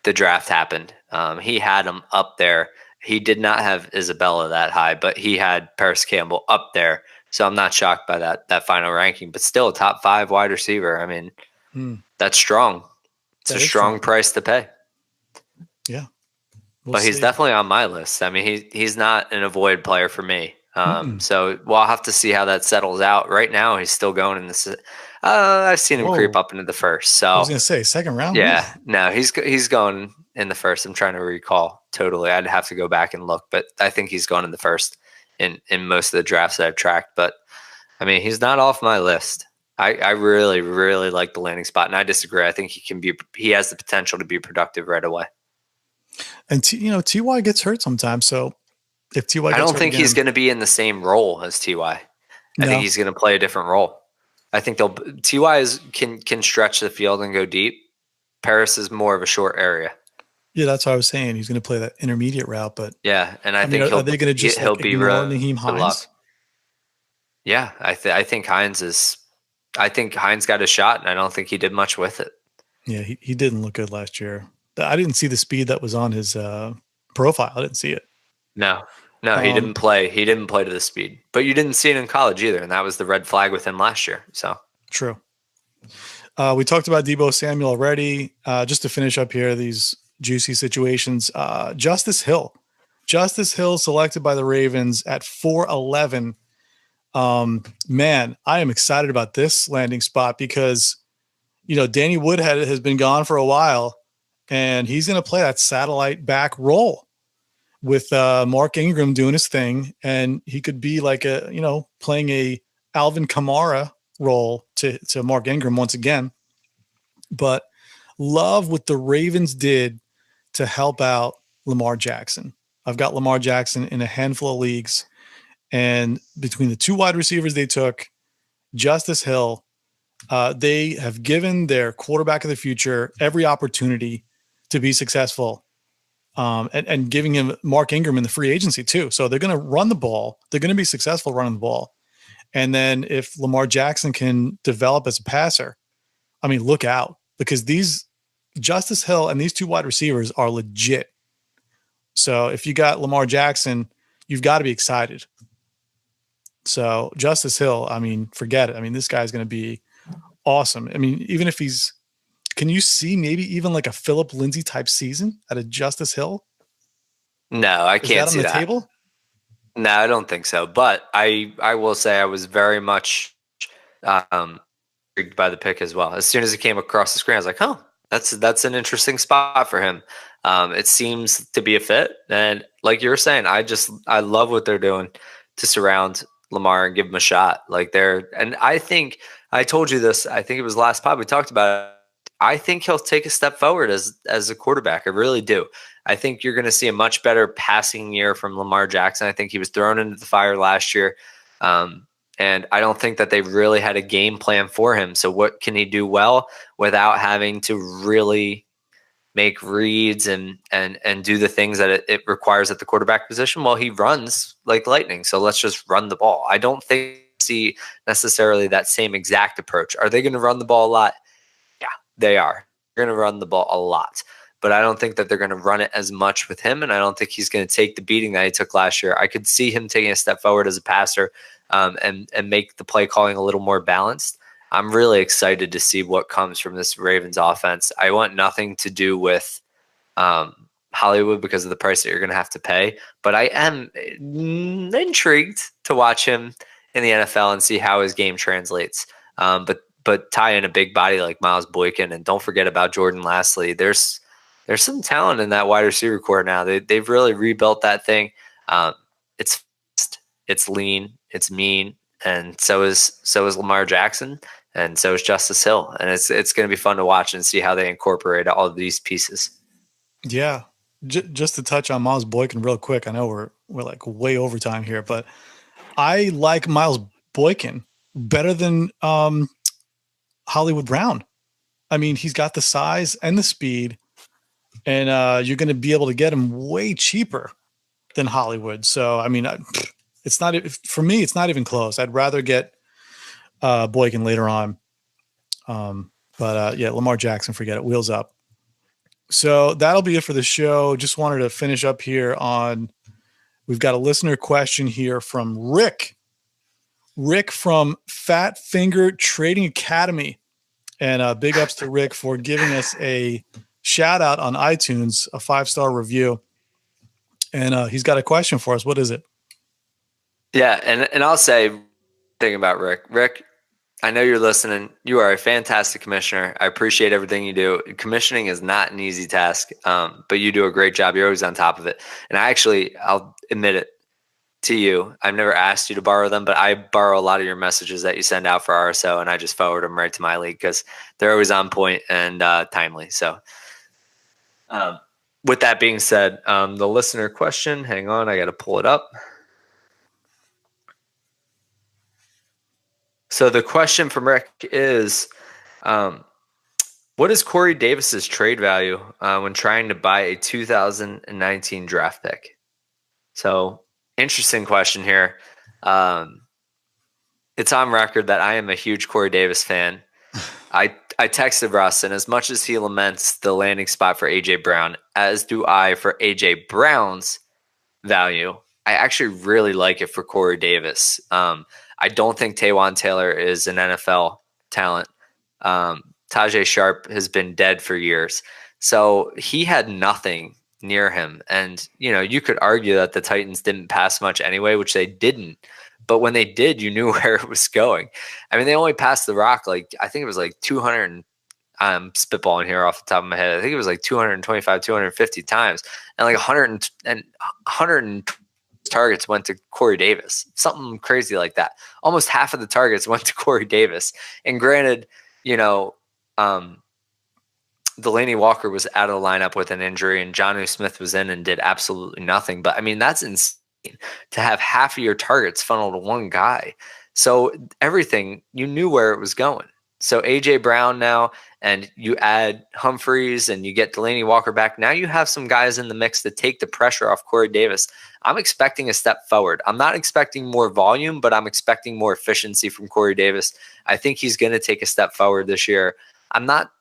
the draft happened. He had him up there. He did not have Isabella that high, but he had Paris Campbell up there. So I'm not shocked by that final ranking, but still a top 5 wide receiver. I mean, that's strong. It's a strong price to pay. Yeah. But he's definitely on my list. I mean, he's not an avoid player for me. So we'll have to see how that settles out. Right now, he's still going in this. I've seen him creep up into the first. So I was going to say second round. Yeah, no, he's going in the first. I'm trying to recall totally. I'd have to go back and look, but I think he's gone in the first in most of the drafts that I've tracked. But I mean, he's not off my list. I really, really like the landing spot, and I disagree. I think he has the potential to be productive right away. And Ty gets hurt sometimes, so if Ty, I don't think he's going to be in the same role as Ty. I think he's going to play a different role. I think Ty can stretch the field and go deep. Paris is more of a short area. Yeah, that's what I was saying. He's going to play that intermediate route, but yeah, and I think are they going to just he'll be real Naheem Hines? Yeah, I think Hines is. I think Hines got a shot, and I don't think he did much with it. Yeah, he didn't look good last year. I didn't see the speed that was on his profile. I didn't see it. No, he didn't play. He didn't play to the speed. But you didn't see it in college either, and that was the red flag with him last year. So true. We talked about Deebo Samuel already. Just to finish up here, these juicy situations. Justice Hill selected by the Ravens at 4'11". Man, I am excited about this landing spot because, Danny Woodhead has been gone for a while, and he's going to play that satellite back role with Mark Ingram doing his thing, and he could be like playing a Alvin Kamara role to Mark Ingram once again. But love what the Ravens did to help out Lamar Jackson. I've got Lamar Jackson in a handful of leagues, and between the two wide receivers they took, Justice Hill, they have given their quarterback of the future every opportunity to be successful, and giving him Mark Ingram in the free agency too. So they're going to run the ball. They're going to be successful running the ball. And then if Lamar Jackson can develop as a passer, I mean, look out, because these Justice Hill and these two wide receivers are legit. So if you got Lamar Jackson, you've got to be excited. So Justice Hill, I mean, forget it. I mean, this guy's going to be awesome. I mean, even if can you see maybe even like a Phillip Lindsay type season at a Justice Hill? No, I can't see that. Is that on the table? No, I don't think so. But I will say I was very much intrigued by the pick as well. As soon as it came across the screen, I was like, oh, that's an interesting spot for him. It seems to be a fit. And like you were saying, I love what they're doing to surround Lamar and give him a shot. And I think I told you this, I think it was last pod we talked about it. I think he'll take a step forward as a quarterback. I really do. I think you're going to see a much better passing year from Lamar Jackson. I think he was thrown into the fire last year. And I don't think that they really had a game plan for him. So what can he do well without having to really make reads and do the things that it requires at the quarterback position? Well, he runs like lightning. So let's just run the ball. I don't think see necessarily that same exact approach. Are they going to run the ball a lot? Yeah, they are. They're going to run the ball a lot. But I don't think that they're going to run it as much with him, and I don't think he's going to take the beating that he took last year. I could see him taking a step forward as a passer and make the play calling a little more balanced. I'm really excited to see what comes from this Ravens offense. I want nothing to do with Hollywood because of the price that you're going to have to pay, but I am intrigued to watch him in the NFL and see how his game translates. But tie in a big body like Miles Boykin, and don't forget about Jordan Lastly. There's some talent in that wide receiver core now. They've really rebuilt that thing. It's fast, it's lean, it's mean, and so is Lamar Jackson, and so is Justice Hill. And it's going to be fun to watch and see how they incorporate all of these pieces. Yeah, just to touch on Miles Boykin real quick. I know we're like way over time here, but I like Miles Boykin better than Hollywood Brown. I mean, he's got the size and the speed. And you're going to be able to get him way cheaper than Hollywood. So, I mean, it's not for me. It's not even close. I'd rather get Boykin later on. But yeah, Lamar Jackson, forget it. Wheels up. So that'll be it for the show. Just wanted to finish up here on. We've got a listener question here from Rick. Rick from Fat Finger Trading Academy, and big ups to Rick for giving us a shout out on iTunes, a 5-star review. And he's got a question for us. What is it? Yeah. And I'll say thing about Rick, I know you're listening. You are a fantastic commissioner. I appreciate everything you do. Commissioning is not an easy task, but you do a great job. You're always on top of it. And I'll admit it to you. I've never asked you to borrow them, but I borrow a lot of your messages that you send out for RSO, and I just forward them right to my league because they're always on point and timely. So with that being said, the listener question, hang on, I got to pull it up. So the question from Rick is, what is Corey Davis's trade value when trying to buy a 2019 draft pick? So interesting question here. It's on record that I am a huge Corey Davis fan. I texted Russ, and as much as he laments the landing spot for A.J. Brown, as do I for A.J. Brown's value, I actually really like it for Corey Davis. I don't think Taywan Taylor is an NFL talent. Tajay Sharp has been dead for years. So he had nothing near him. And, you could argue that the Titans didn't pass much anyway, which they didn't. But when they did, you knew where it was going. I mean, they only passed the rock, I think it was 200, I'm spitballing here off the top of my head. I think it was 225, 250 times. And 100 targets went to Corey Davis, something crazy like that. Almost half of the targets went to Corey Davis. And granted, Delaney Walker was out of the lineup with an injury, and Jonnu Smith was in and did absolutely nothing. But I mean, that's insane to have half of your targets funneled to one guy. So everything, you knew where it was going. So A.J. Brown now, and you add Humphreys and you get Delaney Walker back. Now you have some guys in the mix to take the pressure off Corey Davis. I'm expecting a step forward. I'm not expecting more volume, but I'm expecting more efficiency from Corey Davis. I think he's going to take a step forward this year. I'm not,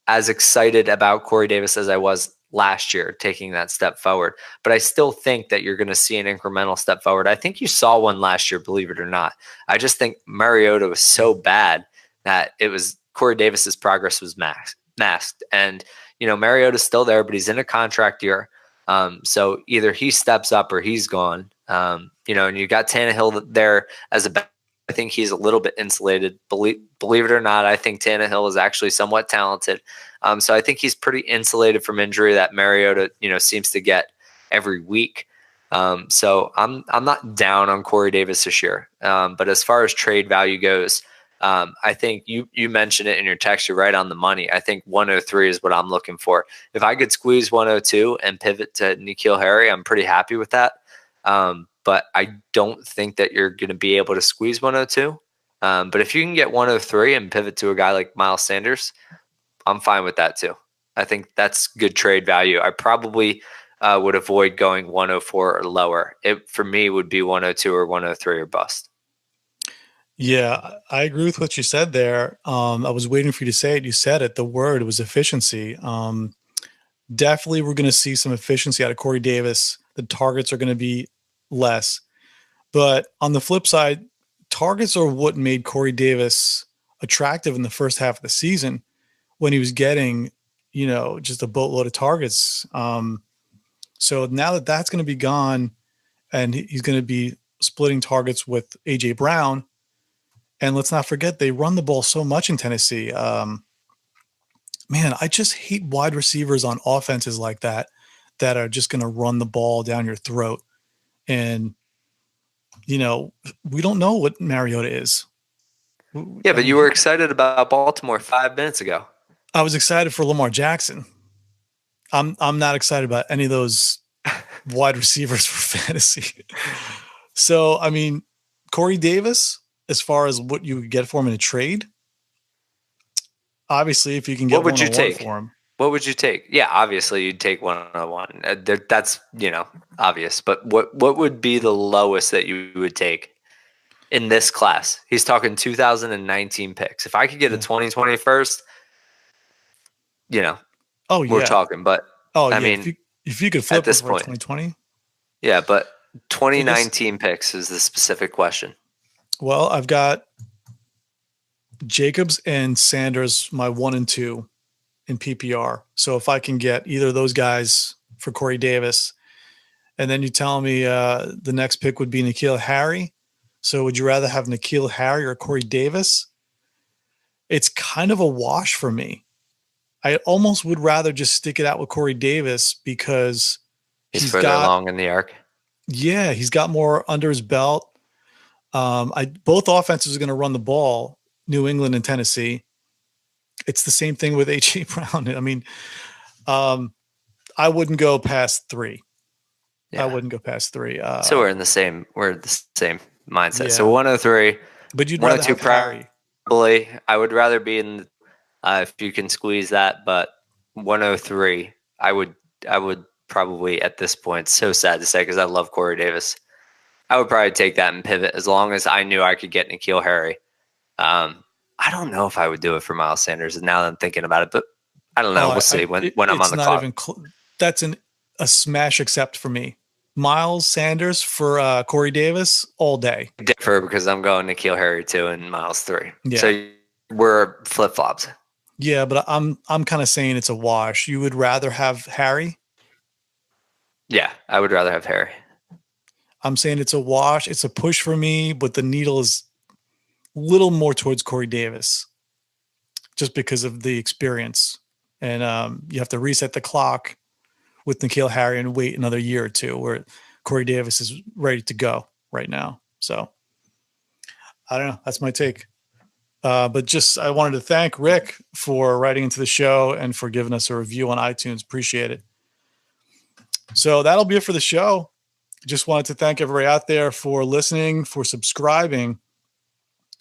as excited about Corey Davis as I was last year taking that step forward, but I still think that you're going to see an incremental step forward. I think you saw one last year, believe it or not. I just think Mariota was so bad that it was Corey Davis's progress was masked. And, Mariota's still there, but he's in a contract year. So either he steps up or he's gone. And you got Tannehill there as a back. I think he's a little bit insulated. Believe it or not, I think Tannehill is actually somewhat talented. So I think he's pretty insulated from injury that Mariota, seems to get every week. So I'm not down on Corey Davis this year. But as far as trade value goes, I think you mentioned it in your text. You're right on the money. I think 103 is what I'm looking for. If I could squeeze 102 and pivot to N'Keal Harry, I'm pretty happy with that. But I don't think that you're going to be able to squeeze 102. But if you can get 103 and pivot to a guy like Miles Sanders, I'm fine with that too. I think that's good trade value. I probably would avoid going 104 or lower. It, for me, would be 102 or 103 or bust. Yeah, I agree with what you said there. I was waiting for you to say it. You said it. The word was efficiency. Definitely we're going to see some efficiency out of Corey Davis. The targets are going to be less. But on the flip side, targets are what made Corey Davis attractive in the first half of the season when he was getting, just a boatload of targets. So now that that's going to be gone and he's going to be splitting targets with A.J. Brown, and let's not forget, they run the ball so much in Tennessee. Man, I just hate wide receivers on offenses like that are just going to run the ball down your throat. And, we don't know what Mariota is. Yeah, but you were excited about Baltimore 5 minutes ago. I was excited for Lamar Jackson. I'm not excited about any of those wide receivers for fantasy. So, I mean, Corey Davis, as far as what you would get for him in a trade, obviously, if you can get what would you take for him. What would you take? Yeah, obviously you'd take 101. That's, obvious. But what would be the lowest that you would take in this class? He's talking 2019 picks. If I could get a 2020 first, we're talking. But I mean, if you could flip at this point, 2020, yeah. But 2019 picks is the specific question. Well, I've got Jacobs and Sanders, my 1 and 2 in PPR. So if I can get either of those guys for Corey Davis, and then you tell me the next pick would be N'Keal Harry, So would you rather have N'Keal Harry or Corey Davis? It's kind of a wash for me. I almost would rather just stick it out with Corey Davis because he's further along in the arc. Yeah, he's got more under his belt. Both offenses are going to run the ball, New England and Tennessee. It's the same thing with H.A. Brown. I mean, I wouldn't go past 3. Yeah. I wouldn't go past 3. So we're the same mindset. Yeah. So 103. But you'd rather have Harry. Probably. I would rather be in if you can squeeze that, but 103, I would probably at this point, so sad to say because I love Corey Davis. I would probably take that and pivot as long as I knew I could get N'Keal Harry. I don't know if I would do it for Miles Sanders now that I'm thinking about it, but I don't know. We'll see when I'm on the clock. That's a smash accept for me. Miles Sanders for Corey Davis all day. Differ because I'm going N'Keal Harry 2 and Miles 3. Yeah. So we're flip-flops. Yeah, but I'm kind of saying it's a wash. You would rather have Harry? Yeah, I would rather have Harry. I'm saying it's a wash. It's a push for me, but the needle is a little more towards Corey Davis just because of the experience. And you have to reset the clock with N'Keal Harry and wait another year or two where Corey Davis is ready to go right now. So I don't know. That's my take. But just I wanted to thank Rick for writing into the show and for giving us a review on iTunes. Appreciate it. So that'll be it for the show. Just wanted to thank everybody out there for listening, for subscribing.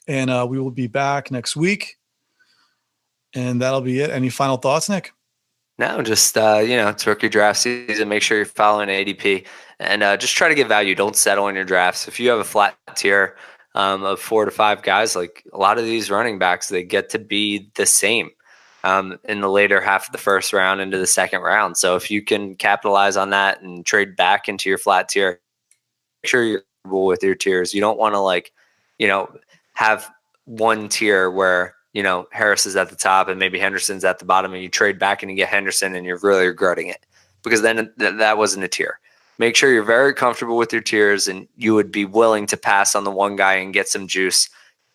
And we will be back next week. And that'll be it. Any final thoughts, Nick? No, just, it's rookie draft season. Make sure you're following ADP and just try to get value. Don't settle on your drafts. If you have a flat tier of 4 to 5 guys, like a lot of these running backs, they get to be the same in the later half of the first round into the second round. So if you can capitalize on that and trade back into your flat tier, make sure you're comfortable with your tiers. You don't want to have one tier where, Harris is at the top and maybe Henderson's at the bottom and you trade back and you get Henderson and you're really regretting it because then that wasn't a tier. Make sure you're very comfortable with your tiers and you would be willing to pass on the one guy and get some juice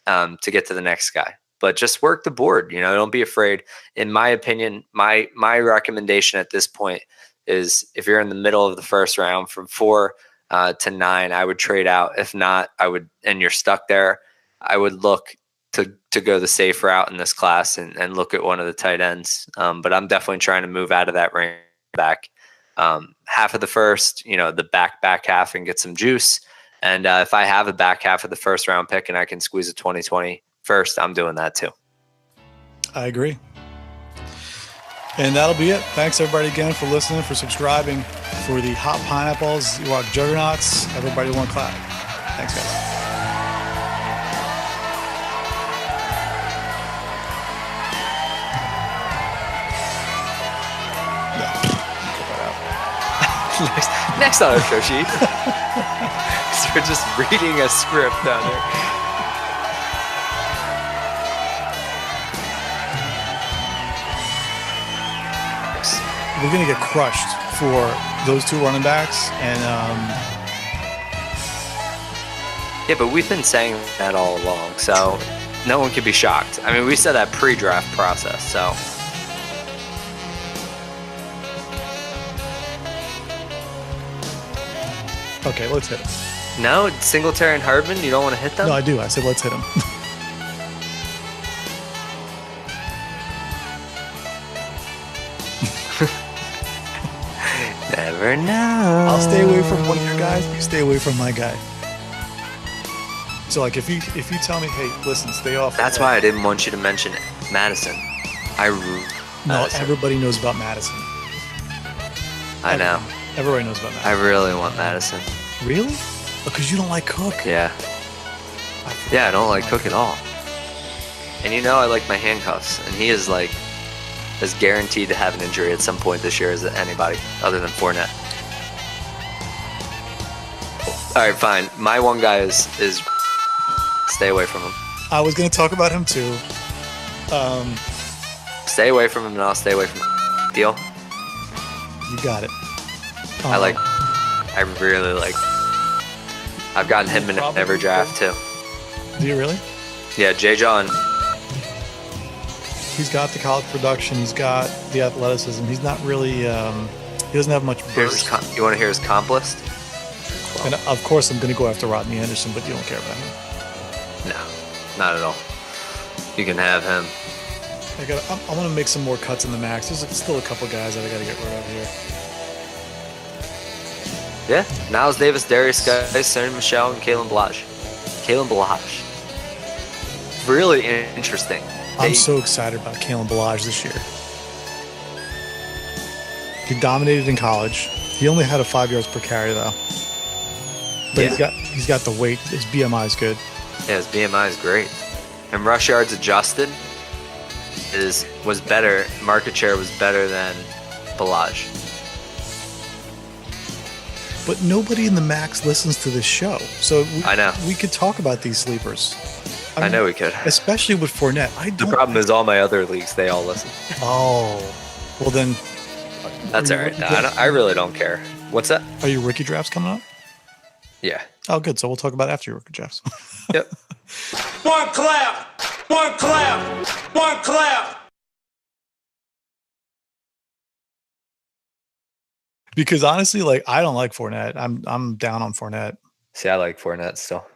to get to the next guy. But just work the board. Don't be afraid. In my opinion, my recommendation at this point is if you're in the middle of the first round from 4 to 9, I would trade out. If not, and you're stuck there, I would look to go the safe route in this class and look at one of the tight ends. But I'm definitely trying to move out of that range back. Half of the first, the back half and get some juice. And if I have a back half of the first round pick and I can squeeze a 2020 first, I'm doing that too. I agree. And that'll be it. Thanks everybody again for listening, for subscribing, for the Hot Pineapples, you are juggernauts. Everybody one clap. Thanks guys. Next on our show sheet. So we're just reading a script down there. We're going to get crushed for those 2 running backs. And yeah, but we've been saying that all along, so no one can be shocked. I mean, we said that pre-draft process, so. Okay, let's hit him. No, Singletary and Hardman, you don't want to hit them? No, I do. I said let's hit him. Never know. I'll stay away from one of your guys. You stay away from my guy. So, like, if you tell me, hey, listen, stay off. That's why I didn't want you to mention Madison. Everybody knows about Madison. I know. Everybody knows about Madison. I really want Madison. Really? Because you don't like Cook? Yeah. I don't like Cook at all. And I like my handcuffs. And he is as guaranteed to have an injury at some point this year as anybody other than Fournette. All right, fine. My one guy is stay away from him. I was going to talk about him too. Stay away from him and I'll stay away from him. Deal? You got it. I really like. I've gotten him in every draft too. Do you really? Yeah, J. John. He's got the college production. He's got the athleticism. He's not really. He doesn't have much burst. You want to hear his comp list? And of course, I'm going to go after Rodney Anderson, but you don't care about him. No, not at all. You can have him. I want to make some more cuts in the max. There's still a couple guys that I got to get rid of here. Yeah, Niles Davis, Darius Guice, Sonny Michel, and Kalen Balazs. Really interesting. I'm so excited about Kalen Balazs this year. He dominated in college. He only had a 5 yards per carry though. But Yeah. he's got the weight. His BMI is good. Yeah, his BMI is great. And rush yards adjusted was better. Market share was better than Balazs. But nobody in the max listens to this show. So I know. We could talk about these sleepers. I know we could. Especially with Fournette. The problem is all my other leagues, they all listen. Oh. Well then. That's all right. I really don't care. What's that? Are your rookie drafts coming up? Yeah. Oh, good. So we'll talk about it after your rookie drafts. Yep. One clap! One clap! One clap! Because honestly, like I don't like Fournette. I'm down on Fournette. See, I like Fournette still.